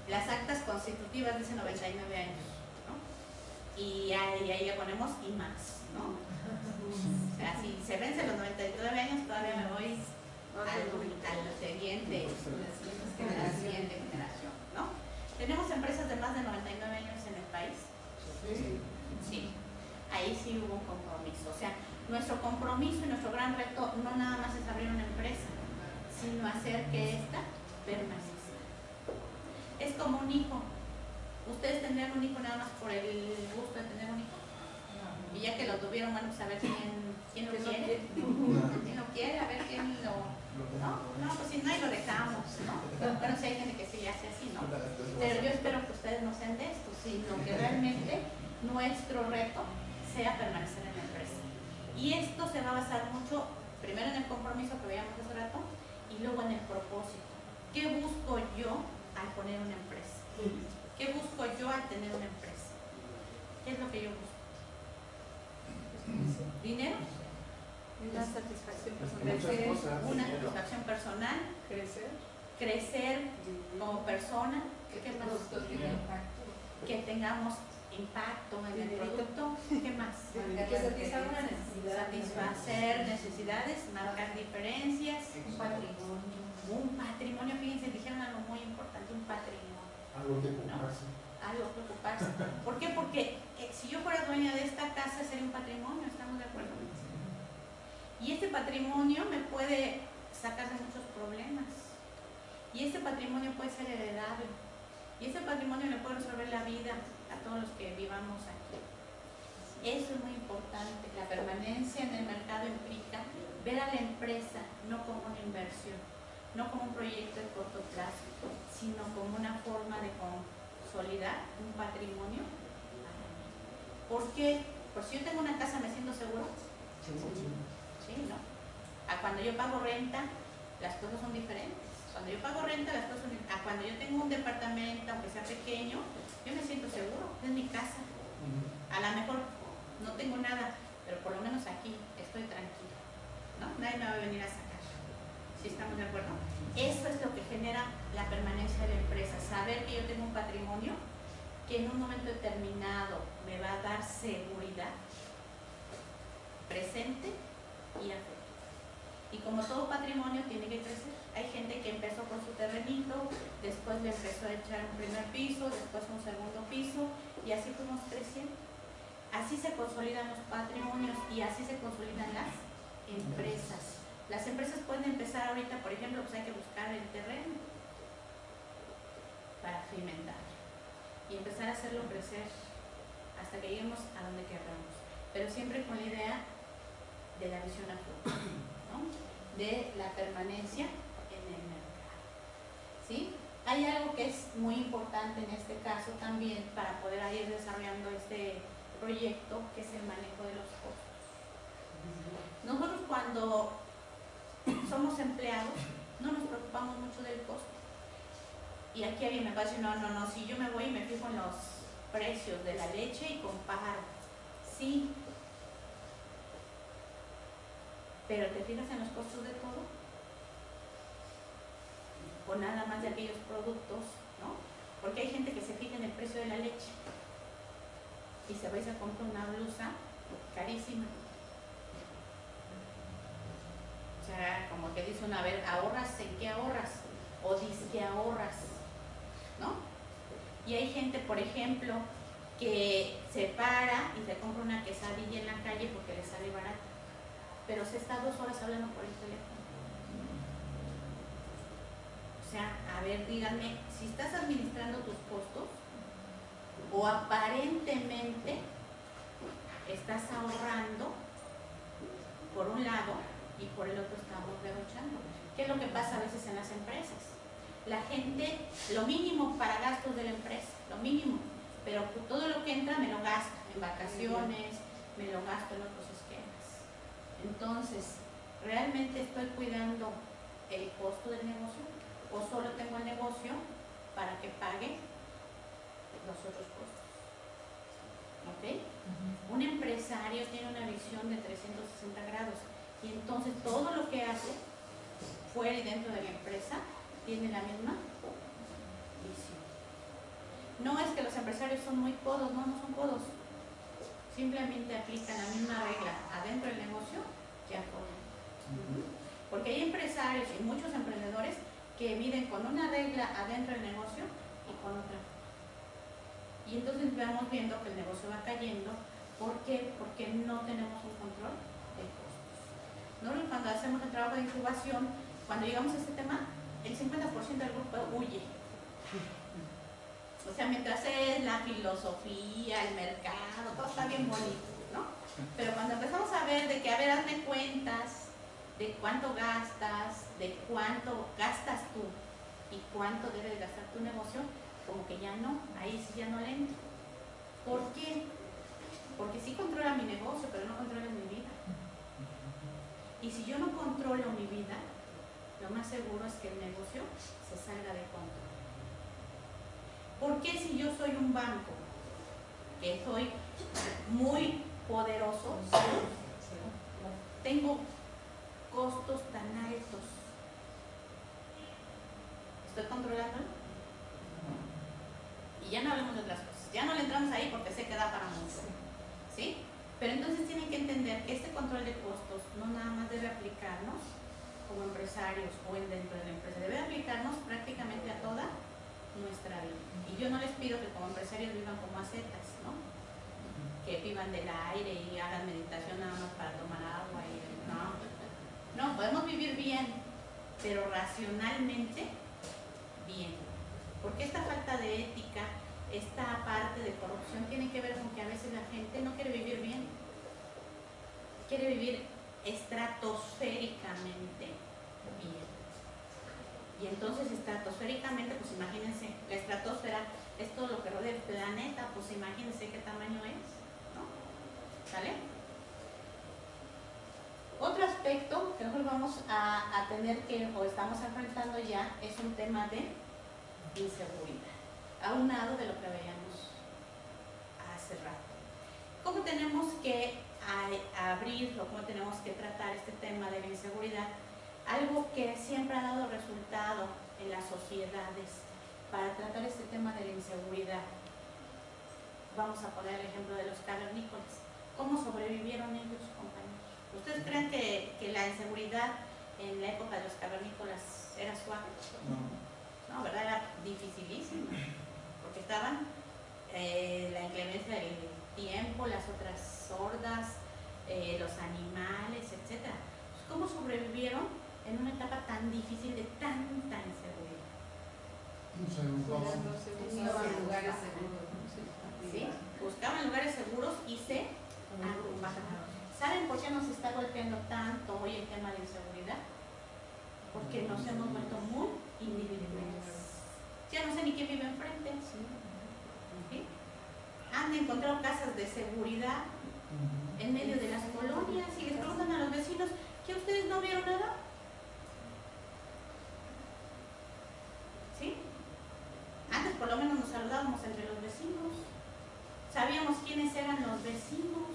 Las actas constitutivas dicen 99 años, ¿no? Y ahí le ponemos y más, ¿no? O sea, si se vencen los 99 años, todavía me voy a la siguiente generación, ¿no? ¿Tenemos empresas de más de 99 años en el país? Sí. Ahí sí hubo un compromiso. O sea, nuestro compromiso y nuestro gran reto no nada más es abrir una empresa, sino hacer que ésta permanezca. Es como un hijo. ¿Ustedes tendrían un hijo nada más por el gusto de tener un hijo? Y ya que lo tuvieron, bueno, pues a ver quién lo quiere. ¿Quién lo quiere? A ver quién lo... No, pues si no, ahí lo dejamos, ¿no? Bueno, si hay gente que sí hace así, ¿no? Pero yo espero que ustedes no sean de estos, sino que realmente nuestro reto sea permanecer en la empresa. Y esto se va a basar mucho, primero en el compromiso que veíamos hace rato, y luego en el propósito. ¿Qué busco yo al poner una empresa? ¿Qué busco yo al tener una empresa? ¿Qué es lo que yo busco? ¿Dinero? Una satisfacción personal. Una satisfacción personal. Crecer como persona. ¿Qué más? Que tengamos impacto en el producto. ¿Qué más? Satisfacer necesidades, marcar diferencias. Un patrimonio, fíjense, dijeron algo muy importante, un patrimonio. Algo que ocuparse. Algo que ocuparse. ¿Por qué? Porque si yo fuera dueña de esta casa sería un patrimonio, ¿estamos de acuerdo? Y este patrimonio me puede sacar de muchos problemas. Y este patrimonio puede ser heredable. Y este patrimonio le puede resolver la vida a todos los que vivamos aquí. Eso es muy importante. La permanencia en el mercado implica ver a la empresa no como una inversión, no como un proyecto de corto plazo, sino como una forma de consolidar un patrimonio. ¿Por qué? Pues si yo tengo una casa, ¿me siento seguro? Sí, ¿no? A cuando yo pago renta, las cosas son diferentes. Cuando yo pago renta, las cosas son diferentes. A cuando yo tengo un departamento, aunque sea pequeño, yo me siento seguro, es mi casa. A lo mejor no tengo nada, pero por lo menos aquí estoy tranquilo, ¿no? Nadie me va a venir a sacar. ¿Sí estamos de acuerdo? Eso es lo que genera la permanencia de la empresa, saber que yo tengo un patrimonio que en un momento determinado me va a dar seguridad presente y a futuro. Y como todo patrimonio tiene que crecer. Hay gente que empezó con su terrenito, después le empezó a echar un primer piso, después un segundo piso, y así fuimos creciendo. Así se consolidan los patrimonios y así se consolidan las empresas. Las empresas pueden empezar ahorita, por ejemplo, pues hay que buscar el terreno para cimentar y empezar a hacerlo crecer hasta que lleguemos a donde queramos, pero siempre con la idea de la visión a futuro, ¿no? De la permanencia en el mercado, ¿sí? Hay algo que es muy importante en este caso también para poder ir desarrollando este proyecto, que es el manejo de los costos. Nosotros cuando somos empleados no nos preocupamos mucho del costo. Y aquí alguien me va a decir, no, si yo me voy y me fijo en los precios de la leche y comparo. Sí, pero ¿te fijas en los costos de todo? O nada más de aquellos productos, ¿no? Porque hay gente que se fija en el precio de la leche y se va y se compra una blusa carísima. O sea, como que dice una vez, ¿ahorras en qué ahorras? O dice que ahorras, ¿no? Y hay gente, por ejemplo, que se para y se compra una quesadilla en la calle porque le sale barata, pero se está 2 horas hablando por el teléfono. O sea, a ver, díganme, si estás administrando tus costos o aparentemente estás ahorrando por un lado y por el otro estamos derrochando. ¿Qué es lo que pasa a veces en las empresas? La gente, lo mínimo para gastos de la empresa, lo mínimo, pero todo lo que entra me lo gasta en vacaciones, me lo gasto en otros esquemas. Entonces, ¿realmente estoy cuidando el costo del negocio o solo tengo el negocio para que pague los otros costos? ¿Ok? Un empresario tiene una visión de 360 grados y entonces todo lo que hace fuera y dentro de la empresa tiene la misma visión. No es que los empresarios son muy codos, no son codos. Simplemente aplican la misma regla adentro del negocio que afuera. Porque hay empresarios y muchos emprendedores que viven con una regla adentro del negocio y con otra. Y entonces vamos viendo que el negocio va cayendo. ¿Por qué? Porque no tenemos un control de costos. Nosotros cuando hacemos el trabajo de incubación, cuando llegamos a este tema, el 50% del grupo huye. O sea, mientras es la filosofía, el mercado, todo está bien bonito, ¿no? Pero cuando empezamos a ver de que, a ver, hazme cuentas de cuánto gastas, de cuánto gastas tú y cuánto debe gastar tu negocio, como que ya no, ahí sí ya no le entro. ¿Por qué? Porque sí controla mi negocio, pero no controla mi vida. Y si yo no controlo mi vida, lo más seguro es que el negocio se salga de control. ¿Por qué si yo soy un banco, que soy muy poderoso, tengo costos tan altos? ¿Estoy controlándolo? Y ya no hablemos de otras cosas, ya no le entramos ahí porque sé que da para mucho, ¿sí? Pero entonces tienen que entender que este control de costos no nada más debe aplicarnos como empresarios o dentro de la empresa, debe aplicarnos prácticamente a toda nuestra vida. Y yo no les pido que como empresarios vivan como ascetas, ¿no? Que vivan del aire y hagan meditación nada más para tomar agua y no, podemos vivir bien, pero racionalmente bien. Porque esta falta de ética, esta parte de corrupción tiene que ver con que a veces la gente no quiere vivir bien, quiere vivir estratosféricamente bien. Y entonces estratosféricamente, pues imagínense, la estratosfera es todo lo que rodea el planeta, pues imagínense qué tamaño es, ¿no? ¿Sale? Otro aspecto que nosotros vamos a tener que, o estamos enfrentando ya, es un tema de inseguridad, aunado de lo que veíamos hace rato. ¿Cómo tenemos que abrirlo? ¿Cómo tenemos que tratar este tema de la inseguridad? Algo que siempre ha dado resultado en las sociedades para tratar este tema de la inseguridad. Vamos a poner el ejemplo de los cavernícolas. ¿Cómo sobrevivieron ellos, compañeros? ¿Ustedes creen que la inseguridad en la época de los cavernícolas era suave? No, ¿verdad? Era dificilísima, porque estaban la inclemencia del tiempo, las otras hordas, los animales, etc. ¿Cómo sobrevivieron en una etapa tan difícil de tanta inseguridad? Buscaban lugares seguros. ¿Sí? Buscaban lugares seguros y se agrupaban. ¿Saben por qué nos está golpeando tanto hoy el tema de inseguridad? Porque nos hemos vuelto muy individuales. Ya no sé ni quién vive enfrente. ¿Sí? Han encontrado casas de seguridad en medio de las colonias y les preguntan a los vecinos, ¿que ustedes no vieron nada? ¿Sí? Antes por lo menos nos saludábamos entre los vecinos, sabíamos quiénes eran los vecinos.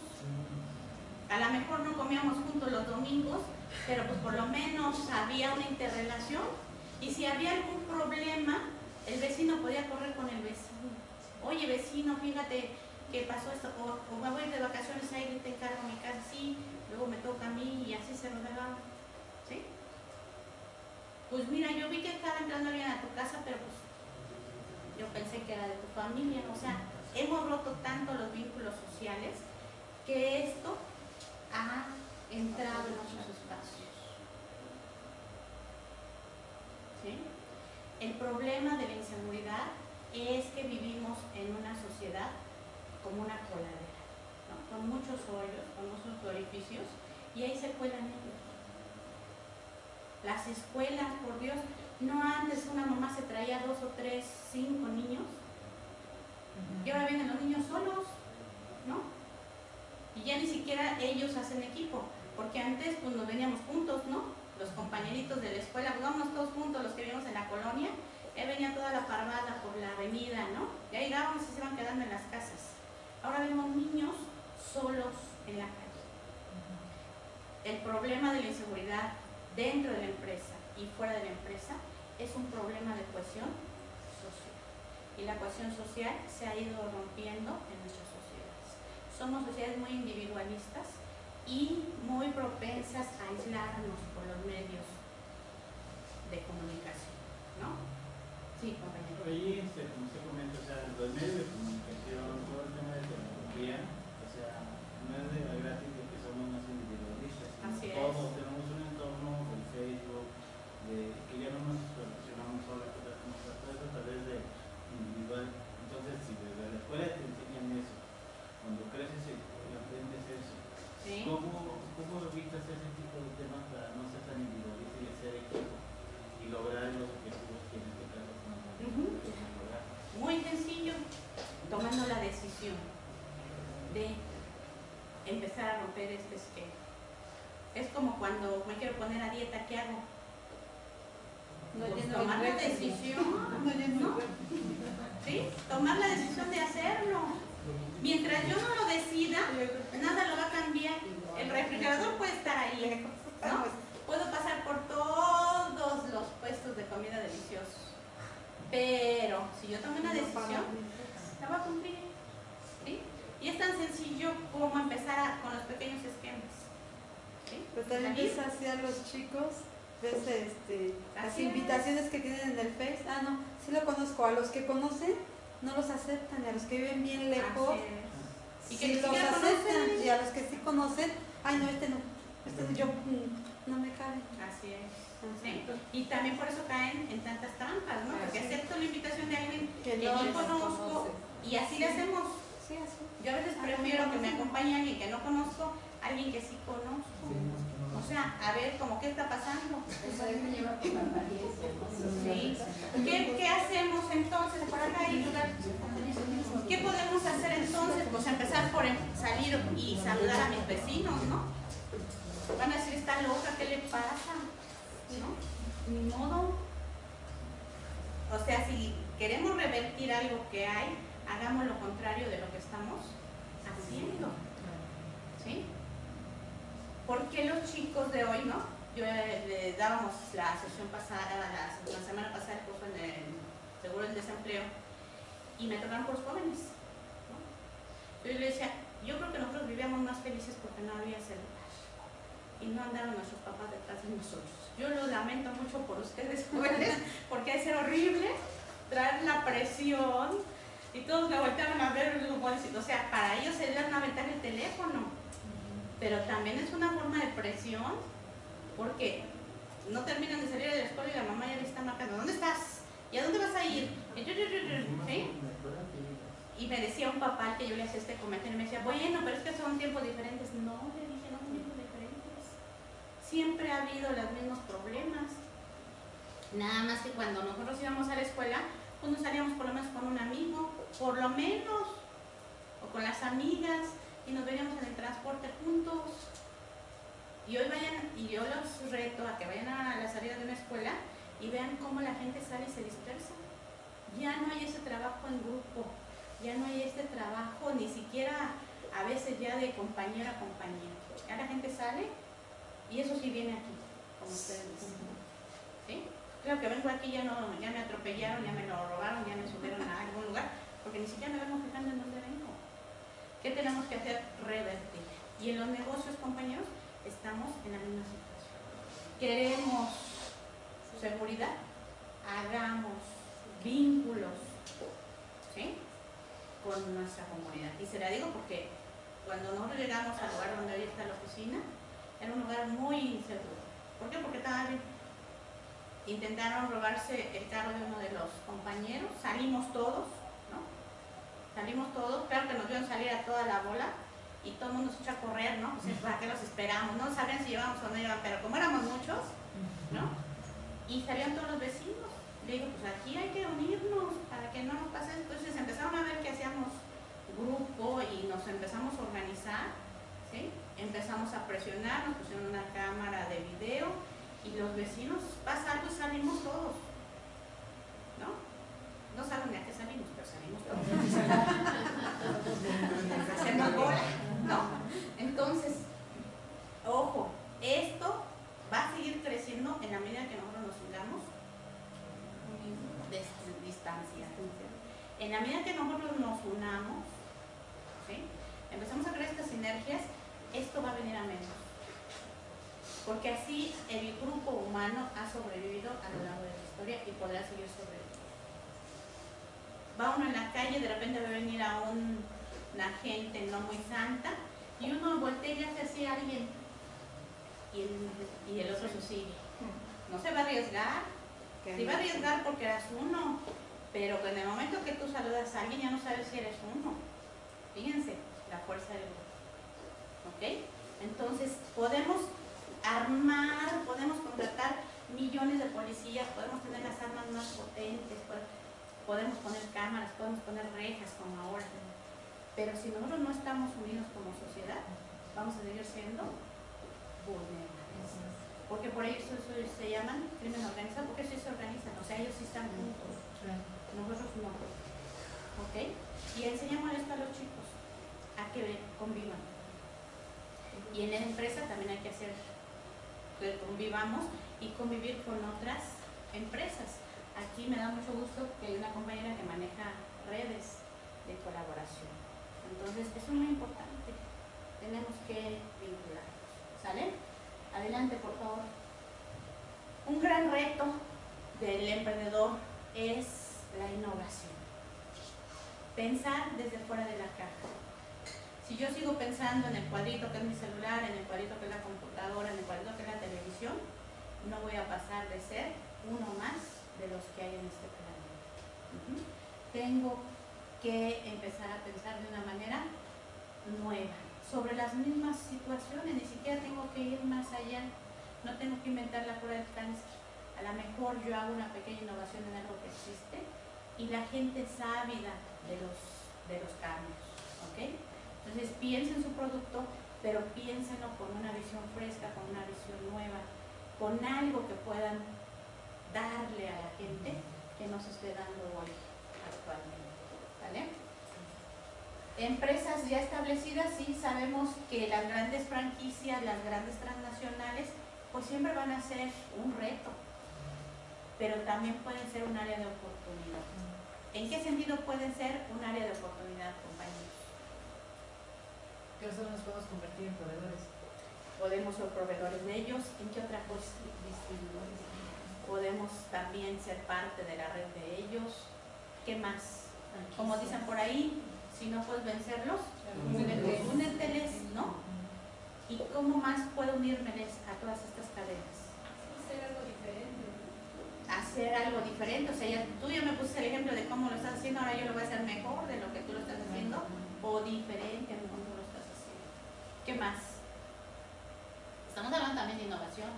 A lo mejor no comíamos juntos los domingos, pero pues por lo menos había una interrelación, y si había algún problema, el vecino podía correr con el vecino. Oye vecino, fíjate que pasó esto, o me voy de vacaciones ahí, te encargo mi casa, sí, luego me toca a mí, y así se rodeaba. ¿Sí? Pues mira, yo vi que estaba entrando alguien a tu casa, pero pues yo pensé que era de tu familia. O sea, hemos roto tanto los vínculos sociales que esto ha entrado en nuestros espacios. ¿Sí? El problema de la inseguridad es que vivimos en una sociedad como una coladera, ¿no? Con muchos hoyos, con muchos orificios, y ahí se cuelan ellos. Las escuelas, por Dios, no antes una mamá se traía 2 o 3, 5 niños, y ahora vienen los niños solos, ¿no? Y ya ni siquiera hacen equipo, porque antes pues nos veníamos juntos, ¿no? Los compañeritos de la escuela, pues vámonos todos juntos, los que vivíamos en la colonia, venía toda la parvada por la avenida, ¿no? Ya llegábamos y se iban quedando en las casas. Ahora vemos niños solos en la calle. El problema de la inseguridad dentro de la empresa y fuera de la empresa es un problema de cohesión social. Y la cohesión social se ha ido rompiendo en nuestras sociedades. Somos sociedades muy individualistas y muy propensas a aislarnos por los medios de comunicación, ¿no? Sí, compañero. Ahí, como usted comenta, o sea, los medios de comunicación, todo el tema de tecnología, o sea, no es de gratis de que somos más individualistas. Así es. Todos tenemos un entorno del Facebook, que ya no nos relacionamos solo con todo eso a través de individual. Entonces, si desde la escuela te enseñan eso, cuando creces y aprendes eso, ¿sí? ¿Cómo evitas ese tipo de temas para no ser tan individualista y hacer equipo y lograr los objetivos que en este caso lograr? Muy sencillo, tomando la decisión de empezar a romper este esquema. Es como cuando me quiero poner a dieta, ¿qué hago? Pues tomar la decisión, ¿no? ¿Sí? Tomar la decisión de hacerlo. Mientras yo no lo decida, nada lo va a cambiar. El refrigerador puede estar ahí, ¿no? Puedo pasar por todos los puestos de comida deliciosos, pero si yo tomo una decisión, la voy a cumplir, ¿sí? Y es tan sencillo como empezar con los pequeños esquemas, ¿sí? Pero también ves así a los chicos, ves las Así invitaciones que tienen en el Face. Ah, no, sí lo conozco. A los que conocen no los aceptan, y a los que viven bien lejos Así es. Y que sí ni los siquiera aceptan, conocen. y a los que sí conocen, ay no, yo no me cabe. Así es. ¿Sí? Y también por eso caen en tantas trampas, ¿no? Porque acepto la invitación de alguien que no no les conozco y así le hacemos. Sí, así. Yo a veces prefiero que me acompañe alguien que no conozco, alguien que sí conozco. O sea, a ver, como qué está pasando. Eso me lleva por la apariencia, ¿no? Sí. ¿Qué hacemos entonces? Por acá hay lugar. ¿Qué podemos hacer entonces? Pues empezar por salir y saludar a mis vecinos, ¿no? Van a decir, está loca, ¿qué le pasa? ¿No? Ni modo. O sea, si queremos revertir algo que hay, hagamos lo contrario de lo que estamos haciendo. ¿Sí? ¿Por qué los chicos de hoy, no? Yo le dábamos la sesión pasada, la semana pasada, el curso en el seguro del desempleo, y me tocaron por los jóvenes, ¿no? Yo le decía, yo creo que nosotros vivíamos más felices porque no había celular y no andaron nuestros papás detrás de nosotros. Yo lo lamento mucho por ustedes jóvenes, porque es horrible traer la presión y todos me volteaban a ver, o sea, para ellos sería una ventaja el teléfono, pero también es una forma de presión, porque no terminan de salir de la escuela y la mamá ya le está marcando, ¿dónde estás? ¿Y a dónde vas a ir? ¿Sí? Y me decía un papá al que yo le hacía este comentario, y me decía, bueno, pero es que son tiempos diferentes. No, le dije, no son tiempos diferentes. Siempre ha habido los mismos problemas. Nada más que cuando nosotros íbamos a la escuela, pues nos salíamos por lo menos con un amigo, por lo menos, o con las amigas, y nos veníamos en el transporte juntos. Y hoy vayan, y yo los reto a que vayan a la salida de una escuela y vean cómo la gente sale y se dispersa. Ya no hay ese trabajo en grupo, ya no hay este trabajo ni siquiera a veces ya de compañero a compañero. Ya la gente sale y eso sí viene aquí, como ustedes dicen. ¿Sí? Creo que vengo aquí, ya me atropellaron, ya me lo robaron, ya me subieron a algún lugar, porque ni siquiera me vengo fijando en dónde vengo. ¿Qué tenemos que hacer? Revertir. Y en los negocios, compañeros, estamos en la misma situación. Queremos seguridad, hagamos vínculos, ¿sí?, con nuestra comunidad. Y se la digo porque cuando nosotros llegamos al lugar donde hoy está la oficina, era un lugar muy inseguro. ¿Por qué? Porque intentaron robarse el carro de uno de los compañeros, salimos todos, ¿no? Salimos todos, claro que nos vieron salir a toda la bola y todo el mundo se echó a correr, ¿no? Pues, ¿para qué los esperamos? No sabían si llevábamos o no llevábamos, pero como éramos muchos, ¿no? Y salían todos los vecinos. Le digo, pues aquí hay que unirnos para que no nos pase esto. Entonces empezaron a ver que hacíamos grupo y nos empezamos a organizar, ¿sí? Empezamos a presionar, nos pusieron una cámara de video y los vecinos, pasa algo y salimos todos, ¿no? No saben ni a qué salimos, pero salimos todos. Hacemos bola, ¿no? Entonces, ojo, esto va a seguir creciendo en la medida que nosotros nos sigamos de distancia. En la medida que nosotros nos unamos, ¿sí? Empezamos a crear estas sinergias, esto va a venir a menos. Porque así el grupo humano ha sobrevivido a lo largo de la historia y podrá seguir sobreviviendo. Va uno en la calle, de repente va a venir a una gente no muy santa y uno voltea y hace así a alguien y el otro se sigue. No se va a arriesgar, se va a arriesgar porque eras uno, pero en el momento que tú saludas a alguien ya no sabes si eres uno. Fíjense, la fuerza del grupo. ¿Ok? Entonces podemos armar, podemos contratar millones de policías, podemos tener las armas más potentes, podemos poner cámaras, podemos poner rejas como ahora, pero si nosotros no estamos unidos como sociedad, vamos a seguir siendo vulnerables. Porque por ello se llaman crimen organizado, porque ellos sí se organizan, o sea, ellos sí están juntos, nosotros no. ¿Ok? Y enseñamos esto a los chicos, a que convivan. Y en la empresa también hay que hacer que convivamos y convivir con otras empresas. Aquí me da mucho gusto que hay una compañera que maneja redes de colaboración. Entonces, eso es muy importante. Tenemos que vincularnos. ¿Sale? Adelante, por favor. Un gran reto del emprendedor es la innovación. Pensar desde fuera de la caja. Si yo sigo pensando en el cuadrito que es mi celular, en el cuadrito que es la computadora, en el cuadrito que es la televisión, no voy a pasar de ser uno más de los que hay en este planeta. Tengo que empezar a pensar de una manera nueva, sobre las mismas situaciones, ni siquiera tengo que ir más allá, no tengo que inventar la cura del cáncer. A lo mejor yo hago una pequeña innovación en algo que existe y la gente es ávida de los cambios. ¿Ok? Entonces piensen su producto, pero piénsenlo con una visión fresca, con una visión nueva, con algo que puedan darle a la gente que nos esté dando hoy actualmente. ¿Vale? Empresas ya establecidas, sí sabemos que las grandes franquicias, las grandes transnacionales, pues siempre van a ser un reto, pero también pueden ser un área de oportunidad. ¿En qué sentido pueden ser un área de oportunidad, compañeros? Que nosotros nos podemos convertir en proveedores. Podemos ser proveedores de ellos. ¿En qué otra cosa? Distribuidores. Podemos también ser parte de la red de ellos. ¿Qué más? Como dicen por ahí, si no puedes vencerlos, úneteles, ¿no? ¿Y cómo más puedo unírmeles a todas estas cadenas? Hacer algo diferente. Hacer algo diferente. O sea, tú ya me pusiste el ejemplo de cómo lo estás haciendo, ahora yo lo voy a hacer mejor de lo que tú lo estás haciendo o diferente a cómo lo estás haciendo. ¿Qué más? Estamos hablando también de innovación,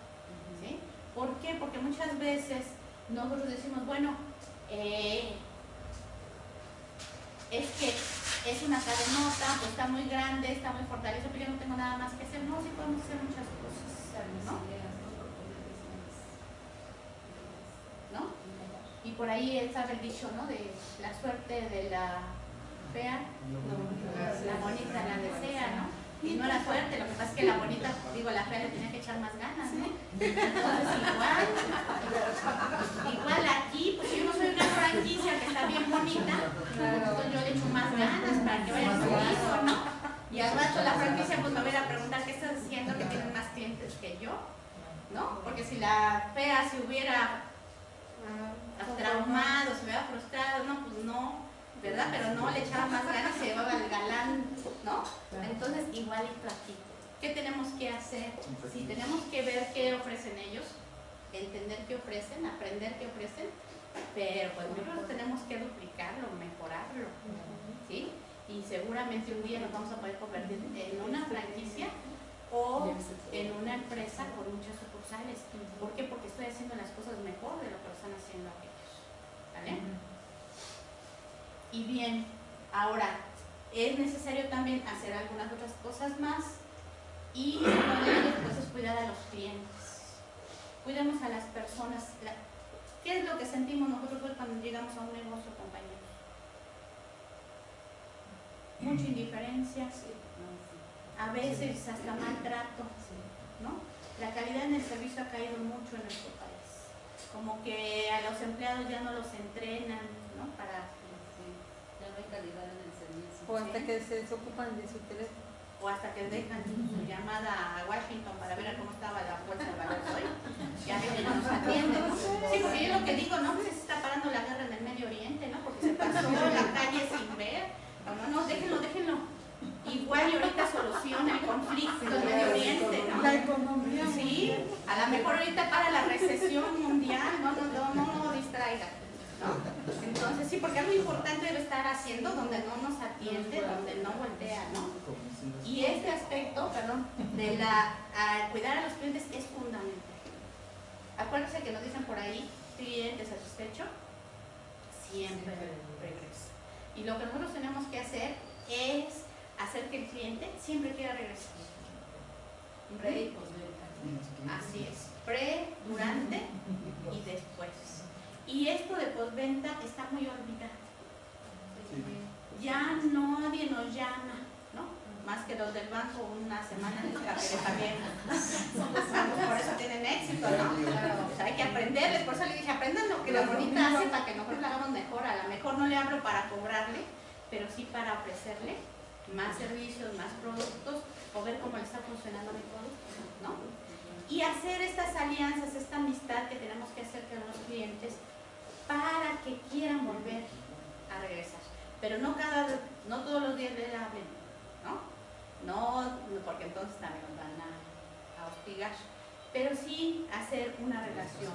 ¿sí? ¿Por qué? Porque muchas veces nosotros decimos, bueno, es que es una cadenota, pues está muy grande, está muy fortalecida, pero yo no tengo nada más que hacer. No, sí podemos hacer muchas cosas, ¿no? Y por ahí sabe el dicho, ¿no? De la suerte de la fea, la bonita la desea, ¿no? Y no era suerte, lo que pasa es que la bonita, digo, la fea le tenía que echar más ganas, ¿no? Entonces igual aquí, pues yo no soy una franquicia que está bien bonita, entonces yo le echo más ganas para que vaya conmigo, ¿no? Y al rato la franquicia pues me va a ir a preguntar qué estás haciendo, que tienen más clientes que yo, ¿no? Porque si la fea se hubiera traumado, se hubiera frustrado, no, pues no, ¿verdad? Pero no, le echaba más ganas y se llevaba al galán, ¿no? Entonces, igualito aquí. ¿Qué tenemos que hacer? Si tenemos que ver qué ofrecen ellos, entender qué ofrecen, aprender qué ofrecen, pero pues nosotros tenemos que duplicarlo, mejorarlo, ¿sí? Y seguramente un día nos vamos a poder convertir en una franquicia o en una empresa con muchas sucursales. ¿Por qué? Porque estoy haciendo las cosas mejor de lo que lo están haciendo aquellos. ¿Vale? Y bien, ahora, es necesario también hacer algunas otras cosas más Y uno de ellos pues, es cuidar a los clientes. Cuidemos a las personas. ¿Qué es lo que sentimos nosotros hoy cuando llegamos a un negocio, compañeros? Mucha indiferencia, a veces hasta maltrato, ¿no? La calidad en el servicio ha caído mucho en nuestro país. Como que a los empleados ya no los entrenan, ¿no? Ya no hay calidad en el servicio. O hasta que se desocupan de su teléfono. O hasta que dejan su llamada a Washington para ver cómo estaba la fuerza de valor hoy. Ya que no nos atienden, ¿no? Sí, porque yo lo que digo, no, pues se está parando la guerra en el Medio Oriente, ¿no? Porque se pasó la calle sin ver. No, déjenlo. Igual y ahorita soluciona el conflicto en Medio Oriente, ¿no? La economía. Sí, a lo mejor ahorita para la recesión mundial, no distraiga, ¿no? Entonces sí, porque algo importante debe estar haciendo donde no nos atiende, donde no voltea, ¿no? Y este aspecto, de cuidar a los clientes es fundamental. Acuérdense que nos dicen por ahí, cliente satisfecho, siempre regresa. Y lo que nosotros tenemos que hacer es hacer que el cliente siempre quiera regresar. Pre y postventa. Así es, pre, durante y después. Y esto de postventa está muy olvidado. Ya nadie nos llama, ¿no? Más que los del banco una semana en el carrera por eso tienen éxito, ¿no? O sea, hay que aprenderles, por eso le dije, aprendan lo que la bonita hace para que nosotros la hagamos mejor. A lo mejor no le abro para cobrarle, pero sí para ofrecerle más servicios, más productos, o ver cómo le está funcionando mi producto, ¿no? Y hacer estas alianzas, esta amistad que tenemos que hacer con los clientes para que quieran volver a regresar. Pero no todos los días le hablen, ¿no? Porque entonces también nos van a hostigar. Pero sí hacer una relación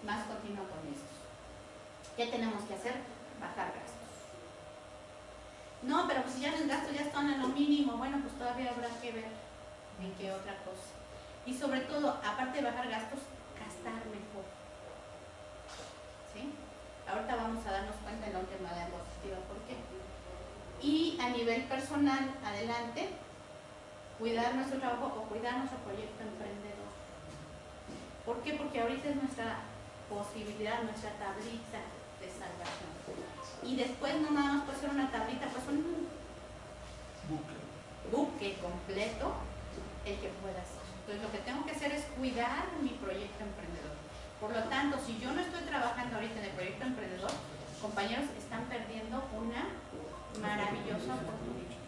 más continua con estos. ¿Qué tenemos que hacer? Bajar gastos. No, pero pues si ya los gastos ya están en lo mínimo, bueno, pues todavía habrá que ver en qué otra cosa. Y sobre todo, aparte de bajar gastos, gastar mejor. ¿Sí? Ahorita vamos a darnos cuenta en la última diapositiva por qué. Y a nivel personal, adelante, cuidar nuestro trabajo o cuidar nuestro proyecto emprendedor. ¿Por qué? Porque ahorita es nuestra posibilidad, nuestra tablita de salvación. Y después no nada más puede ser una tablita, pues un buque completo el que pueda hacer. Entonces lo que tengo que hacer es cuidar mi proyecto emprendedor. Por lo tanto, si yo no estoy trabajando ahorita en el proyecto emprendedor, compañeros, están perdiendo una maravillosa oportunidad.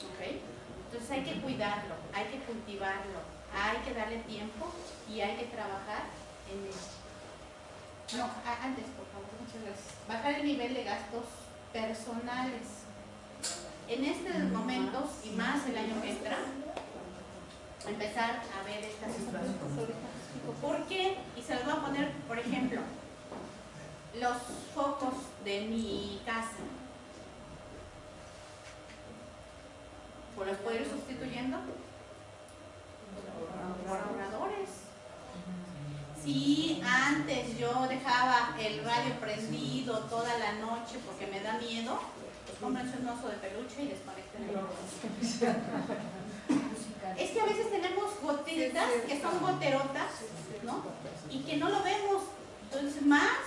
¿Ok? Entonces hay que cuidarlo, hay que cultivarlo, hay que darle tiempo y hay que trabajar en eso. No, antes, por favor, muchas gracias. Bajar el nivel de gastos personales. En estos momentos, y más el año que entra, empezar a ver estas situaciones. ¿Por qué? Y se los voy a poner, por ejemplo, los focos de mi casa. ¿Pues los puedo ir sustituyendo? Por ahorradores. Si antes yo dejaba el radio prendido toda la noche porque me da miedo, pues cómprense un oso de peluche y desconecten el oso. Es que a veces tenemos gotitas que son goterotas, ¿no? Y que no lo vemos. Entonces, más,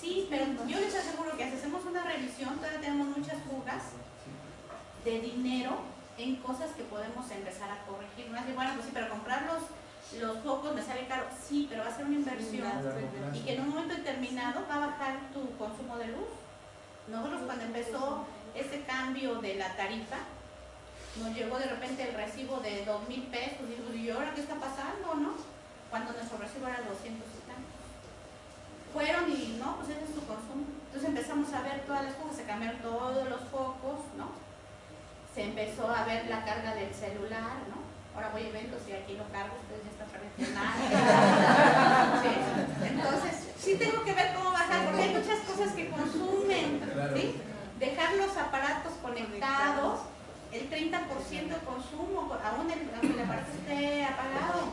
sí, pero yo les aseguro que si hacemos una revisión, todavía tenemos muchas fugas de dinero en cosas que podemos empezar a corregir. Más de, bueno, pues sí, pero comprar los focos me sale caro. Sí, pero va a ser una inversión y que en un momento determinado va a bajar tu consumo de luz. Nosotros cuando empezó ese cambio de la tarifa, nos llegó de repente el recibo de 2,000 pesos. ¿Y ahora qué está pasando, no? Cuando nuestro recibo era 200 y tantos. Fueron y no, pues ese es tu consumo. Entonces empezamos a ver todas las cosas, se cambiaron todos los focos, ¿no? Se empezó a ver la carga del celular, ¿no? Ahora voy a eventos y aquí lo cargo, ustedes ya están perdiendo nada. ¿Sí? Entonces, sí tengo que ver cómo bajar, porque hay muchas cosas que consumen, ¿sí? Dejar los aparatos conectados, el 30% de consumo, aún aunque el aparato esté apagado.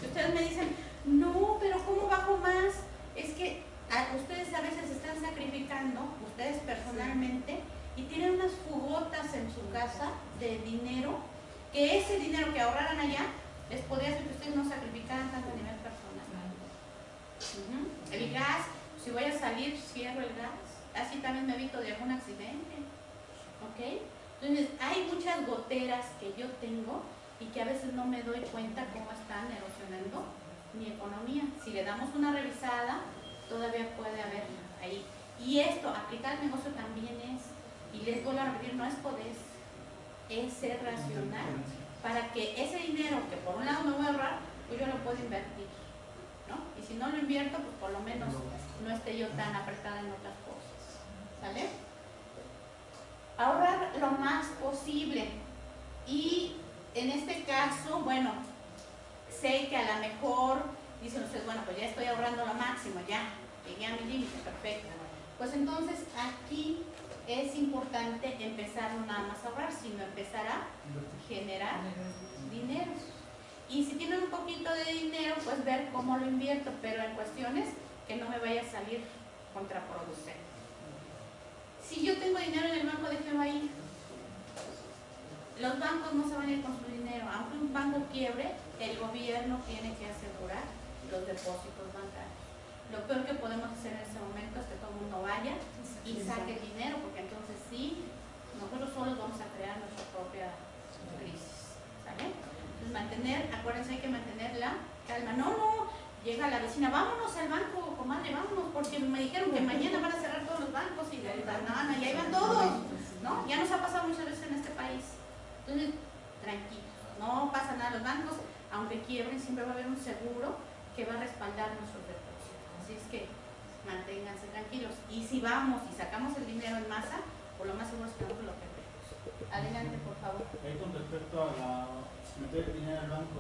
Ustedes me dicen, no, pero ¿cómo bajo más? Es que ustedes a veces están sacrificando, ustedes personalmente, y tienen unas fugotas en su casa de dinero que ese dinero que ahorraran allá les podría hacer que ustedes no sacrificaran tanto a nivel personal. El gas, si voy a salir, cierro el gas, así también me evito de algún accidente. ¿Ok? Entonces, hay muchas goteras que yo tengo y que a veces no me doy cuenta cómo están erosionando mi economía. Si le damos una revisada, todavía puede haber ahí. Y esto, aplicar al negocio también es, y les vuelvo a repetir, no es poder, es ser racional, para que ese dinero que por un lado me voy a ahorrar, pues yo lo puedo invertir, ¿no? Y si no lo invierto, pues por lo menos no esté yo tan apretada en otras cosas, ¿sale? Ahorrar lo más posible. Y en este caso, bueno, sé que a lo mejor dicen ustedes, bueno, pues ya estoy ahorrando lo máximo, ya llegué a mi límite, perfecto. Pues entonces aquí es importante empezar no nada más a ahorrar, sino empezar a generar dinero. Y si tienen un poquito de dinero, pues ver cómo lo invierto, pero en cuestiones que no me vaya a salir contraproducente. Si yo tengo dinero en el banco, déjenlo ahí. Los bancos no se van a ir con su dinero. Aunque un banco quiebre, el gobierno tiene que asegurar los depósitos bancarios. Lo peor que podemos hacer en este momento es que todo el mundo vaya y saque dinero, porque entonces sí, nosotros solos vamos a crear nuestra propia crisis. ¿Sale? Entonces acuérdense, hay que mantener la calma. No, llega la vecina, vámonos al banco, comadre, vámonos, porque me dijeron que mañana van a cerrar todos los bancos y y ahí van todos, ¿no? Ya nos ha pasado muchas veces en este país. Entonces, tranquilos, no pasa nada. Los bancos, aunque quiebren, siempre va a haber un seguro que va a respaldar nuestros depósitos. Así es que manténganse tranquilos. Y si vamos y sacamos el dinero en masa, por lo más seguro es que no lo perdemos. Adelante, por favor. Ahí con respecto a meter el dinero al banco,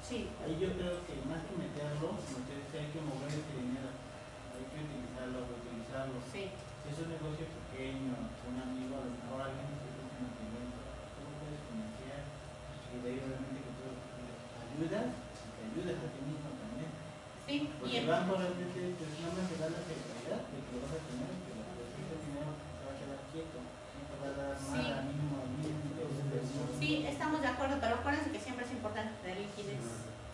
Sí. ahí yo creo que más que meterlo, hay que mover ese dinero, hay que utilizarlo, reutilizarlo. Sí. Si es un negocio pequeño, un amigo, a lo mejor alguien que te un cliente, tú lo puedes financiar y de ahí obviamente que tú ayudas y te ayudas a ti mismo también. Sí. Porque el banco realmente pues, no me da la seguridad de que lo vas a tener, que ese dinero te va a quedar quieto, no te va a dar nada, mínimo. Sí, estamos de acuerdo, pero acuérdense que siempre es importante tener liquidez,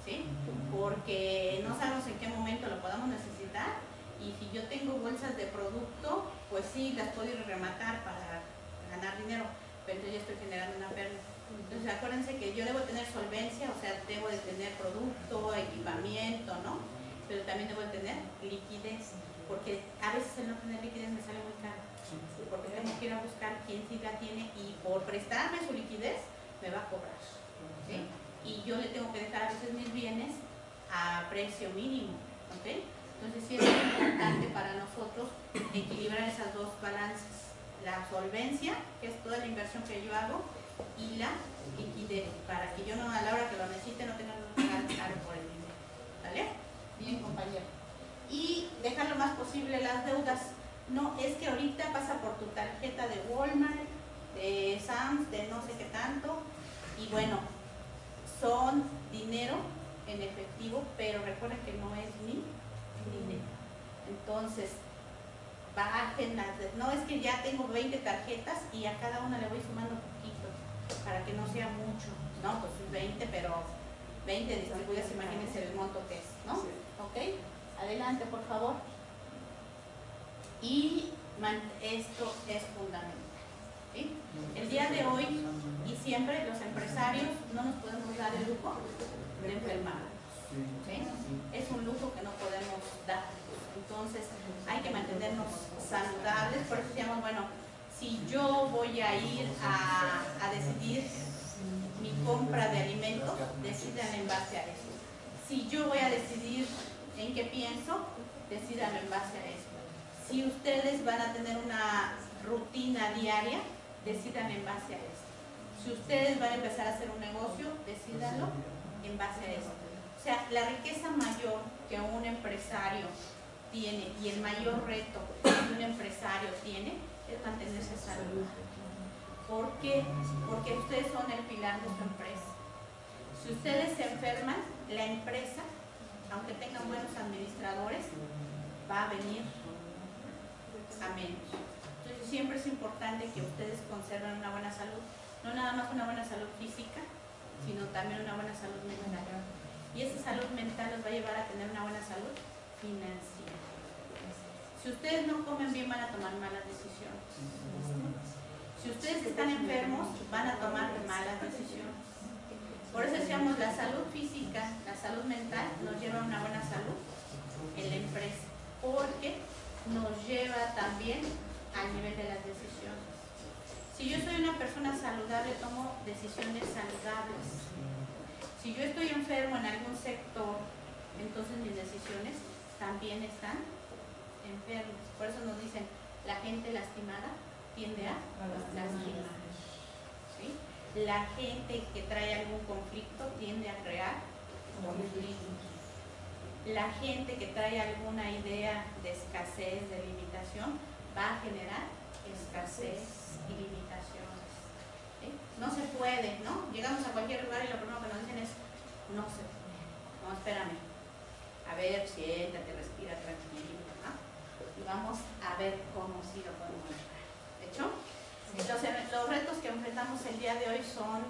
¿sí? Porque no sabemos en qué momento lo podamos necesitar, y si yo tengo bolsas de producto, pues sí, las puedo ir a rematar para ganar dinero, pero entonces ya estoy generando una pérdida. Entonces acuérdense que yo debo tener solvencia, o sea, debo de tener producto, equipamiento, ¿no? Pero también debo de tener liquidez, porque a veces el no tener liquidez me sale muy caro, porque tengo que ir a buscar quién sí la tiene y por prestarme su liquidez me va a cobrar, ¿sí? Y yo le tengo que dejar a veces mis bienes a precio mínimo, ¿ok? Entonces sí es muy importante para nosotros equilibrar esas dos balances, la solvencia, que es toda la inversión que yo hago, y la liquidez, para que yo no, a la hora que lo necesite, no tenga que pagar caro por el dinero. ¿Vale? Bien, compañero. Y dejar lo más posible las deudas. No, es que ahorita pasa por tu tarjeta de Walmart, de Sam's, de no sé qué tanto, y bueno, son dinero en efectivo, pero recuerden que no es mi dinero. Entonces, bajen las no es que ya tengo 20 tarjetas y a cada una le voy sumando poquito, para que no sea mucho, ¿no? Pues 20, pero 20 distribuidas, imagínense el monto que es, ¿no? ¿Ok? Adelante, por favor. Y esto es fundamental, ¿sí? El día de hoy y siempre los empresarios no nos podemos dar el lujo de enfermarnos, ¿sí? Es un lujo que no podemos dar. Entonces hay que mantenernos saludables. Por eso decíamos, bueno, si yo voy a ir a decidir mi compra de alimentos, decidan en base a eso. Si yo voy a decidir en qué pienso, decidan en base a eso. Si ustedes van a tener una rutina diaria, decidan en base a eso. Si ustedes van a empezar a hacer un negocio, decídanlo en base a eso. O sea, la riqueza mayor que un empresario tiene y el mayor reto que un empresario tiene es mantenerse saludable. ¿Por qué? Porque ustedes son el pilar de su empresa. Si ustedes se enferman, la empresa, aunque tengan buenos administradores, va a venir a menos. Entonces siempre es importante que ustedes conserven una buena salud, no nada más una buena salud física, sino también una buena salud mental. Y esa salud mental los va a llevar a tener una buena salud financiera. Si ustedes no comen bien, van a tomar malas decisiones. Si ustedes están enfermos, van a tomar malas decisiones. Por eso decíamos, la salud física, la salud mental nos lleva a una buena salud en la empresa, porque nos lleva también al nivel de las decisiones. Si yo soy una persona saludable, tomo decisiones saludables. Si yo estoy enfermo en algún sector, entonces mis decisiones también están enfermas. Por eso nos dicen, la gente lastimada tiende a lastimar. ¿Sí? La gente que trae algún conflicto tiende a crear conflictos. La gente que trae alguna idea de escasez, de limitación, va a generar escasez y limitaciones. ¿Sí? No se puede, ¿no? Llegamos a cualquier lugar y lo primero que nos dicen es, no se puede. No, espérame. A ver, siéntate, respira tranquilo, ¿no? Y vamos a ver cómo sí lo podemos lograr. ¿De hecho? Los retos que enfrentamos el día de hoy son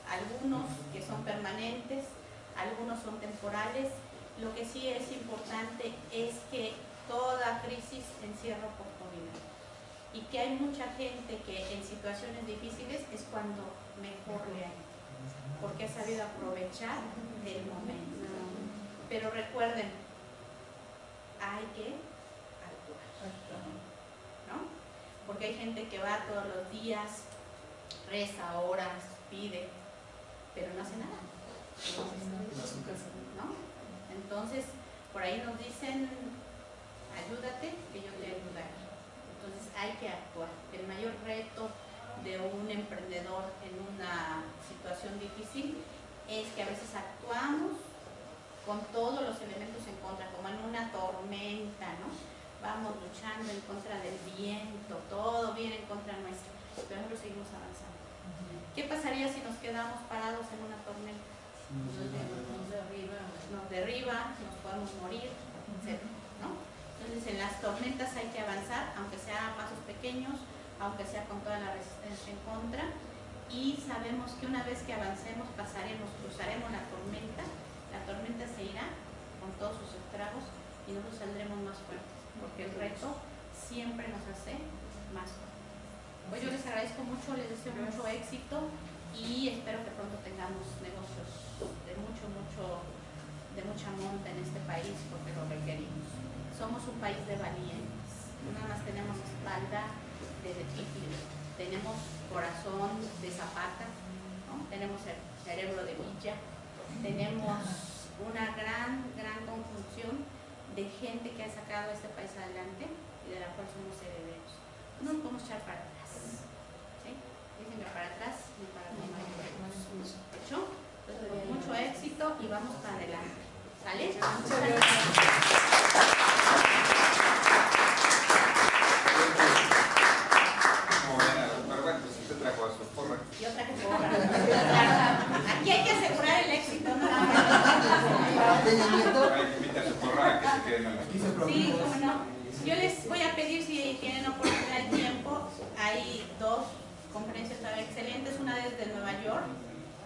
algunos que son permanentes, algunos son temporales. Lo que sí es importante es que toda crisis encierra oportunidad y que hay mucha gente que en situaciones difíciles es cuando mejor le hay, porque ha sabido aprovechar el momento. Pero recuerden, hay que actuar, ¿no? Porque hay gente que va todos los días, reza, ora, pide, pero no hace nada, ¿no? Entonces, por ahí nos dicen, ayúdate, que yo te ayudaré. Entonces hay que actuar. El mayor reto de un emprendedor en una situación difícil es que a veces actuamos con todos los elementos en contra, como en una tormenta, ¿no? Vamos luchando en contra del viento, todo viene en contra nuestra, pero nosotros seguimos avanzando. ¿Qué pasaría si nos quedamos parados en una tormenta? Nos derriba, nos podemos morir, etc., ¿no? Entonces en las tormentas hay que avanzar, aunque sea a pasos pequeños, aunque sea con toda la resistencia en contra, y sabemos que una vez que avancemos cruzaremos la tormenta se irá con todos sus estragos y nosotros saldremos más fuertes, porque el reto siempre nos hace más fuertes. Pues yo les agradezco mucho, les deseo mucho éxito y espero que pronto tengamos negocios de mucha monta en este país, porque lo requerimos. Somos un país de valientes, no nada más tenemos espalda de Tiflis, tenemos corazón de Zapata, ¿no? Tenemos el cerebro de Villa, tenemos una gran conjunción de gente que ha sacado a este país adelante y de la cual somos herederos. No nos podemos echar para atrás, ¿sí? Dicen que para atrás ni para atrás. ¿De hecho? Entonces, mucho éxito y vamos para adelante. ¿Sale? Muchas gracias. Y otra que porra. Aquí hay que asegurar el éxito, ¿no? Sí, cómo no. Yo les voy a pedir, si tienen oportunidad de tiempo, hay dos conferencias excelentes, una desde Nueva York,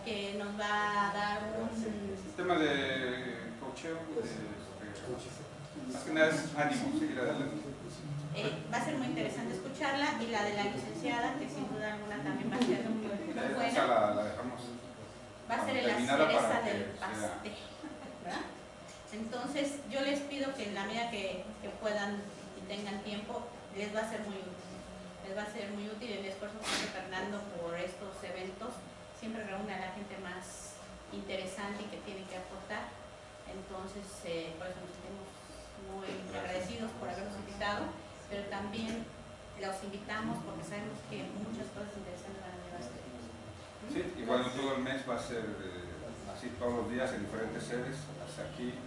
que nos va a dar un tema de coacheo, más que nada es ánimo, seguir adelante. Va a ser muy interesante escucharla, y la de la licenciada, que sin duda alguna también va a ser muy buena. Esa la dejamos. Va a ser en la cereza del pastel, ¿verdad? Entonces yo les pido que en la medida que puedan y tengan tiempo, les va a ser muy útil. Les va a ser muy útil el esfuerzo que hace Fernando por estos eventos. Siempre reúne a la gente más interesante y que tiene que aportar. Entonces, por eso nos sentimos muy agradecidos por habernos invitado, pero también los invitamos porque sabemos que muchas cosas interesantes van a llevar a este día. Sí, igual todo el mes va a ser así todos los días en diferentes sedes, hasta aquí,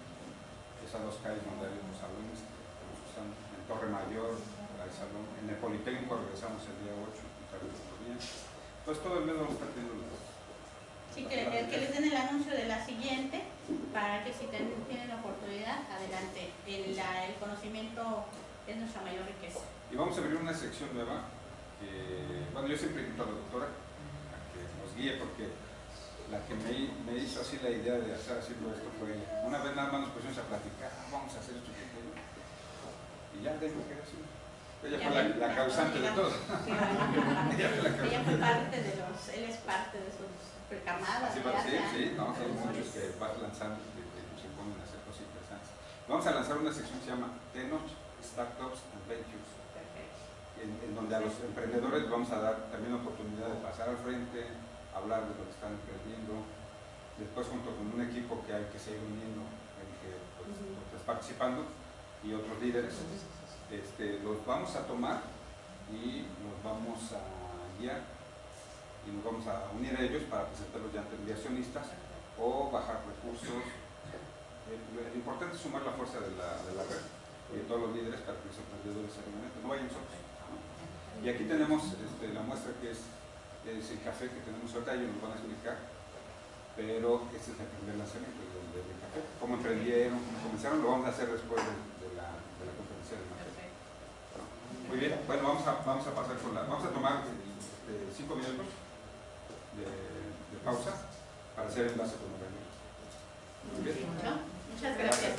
esas dos calles donde hay los salones, en Torre Mayor, hay salón, en el Politécnico regresamos el día 8, pues todo el mes vamos a estar teniendo los. Sí, que les den el anuncio de la siguiente, para que si tienen oportunidad, adelante. El conocimiento es nuestra mayor riqueza. Y vamos a abrir una sección nueva, que, bueno, yo siempre invito a la doctora a que nos guíe, porque la que me hizo así la idea de hacer haciendo esto fue ella. Una vez nada más nos pusimos a platicar, vamos a hacer esto pequeño. Y ya de lo que era así. Ella fue la causante de todo. Ella fue parte de él es parte de sus precamadas. Sí, no, son muchos que vas lanzando que se ponen a hacer cosas interesantes. Vamos a lanzar una sección que se llama Tenoch Startups and Ventures, en donde a los emprendedores vamos a dar también la oportunidad de pasar al frente, hablar de lo que están emprendiendo. Después, junto con un equipo que hay que seguir uniendo, en el que pues, estás participando, y otros líderes, los vamos a tomar y los vamos a guiar y nos vamos a unir a ellos para presentarlos ya ante inversionistas o bajar recursos. Lo importante es sumar la fuerza de la red y de todos los líderes para que los emprendedores se animen. No vayan solos, ¿no? Y aquí tenemos la muestra que es el café que tenemos ahorita, ellos nos van a explicar, pero este es el primer lanzamiento del café. Cómo emprendieron, cómo comenzaron, lo vamos a hacer después de la conferencia del café. Muy bien, bueno, vamos a pasar con vamos a tomar 5 minutos de pausa para hacer enlace con los reuniones. Muy bien. Muchas gracias.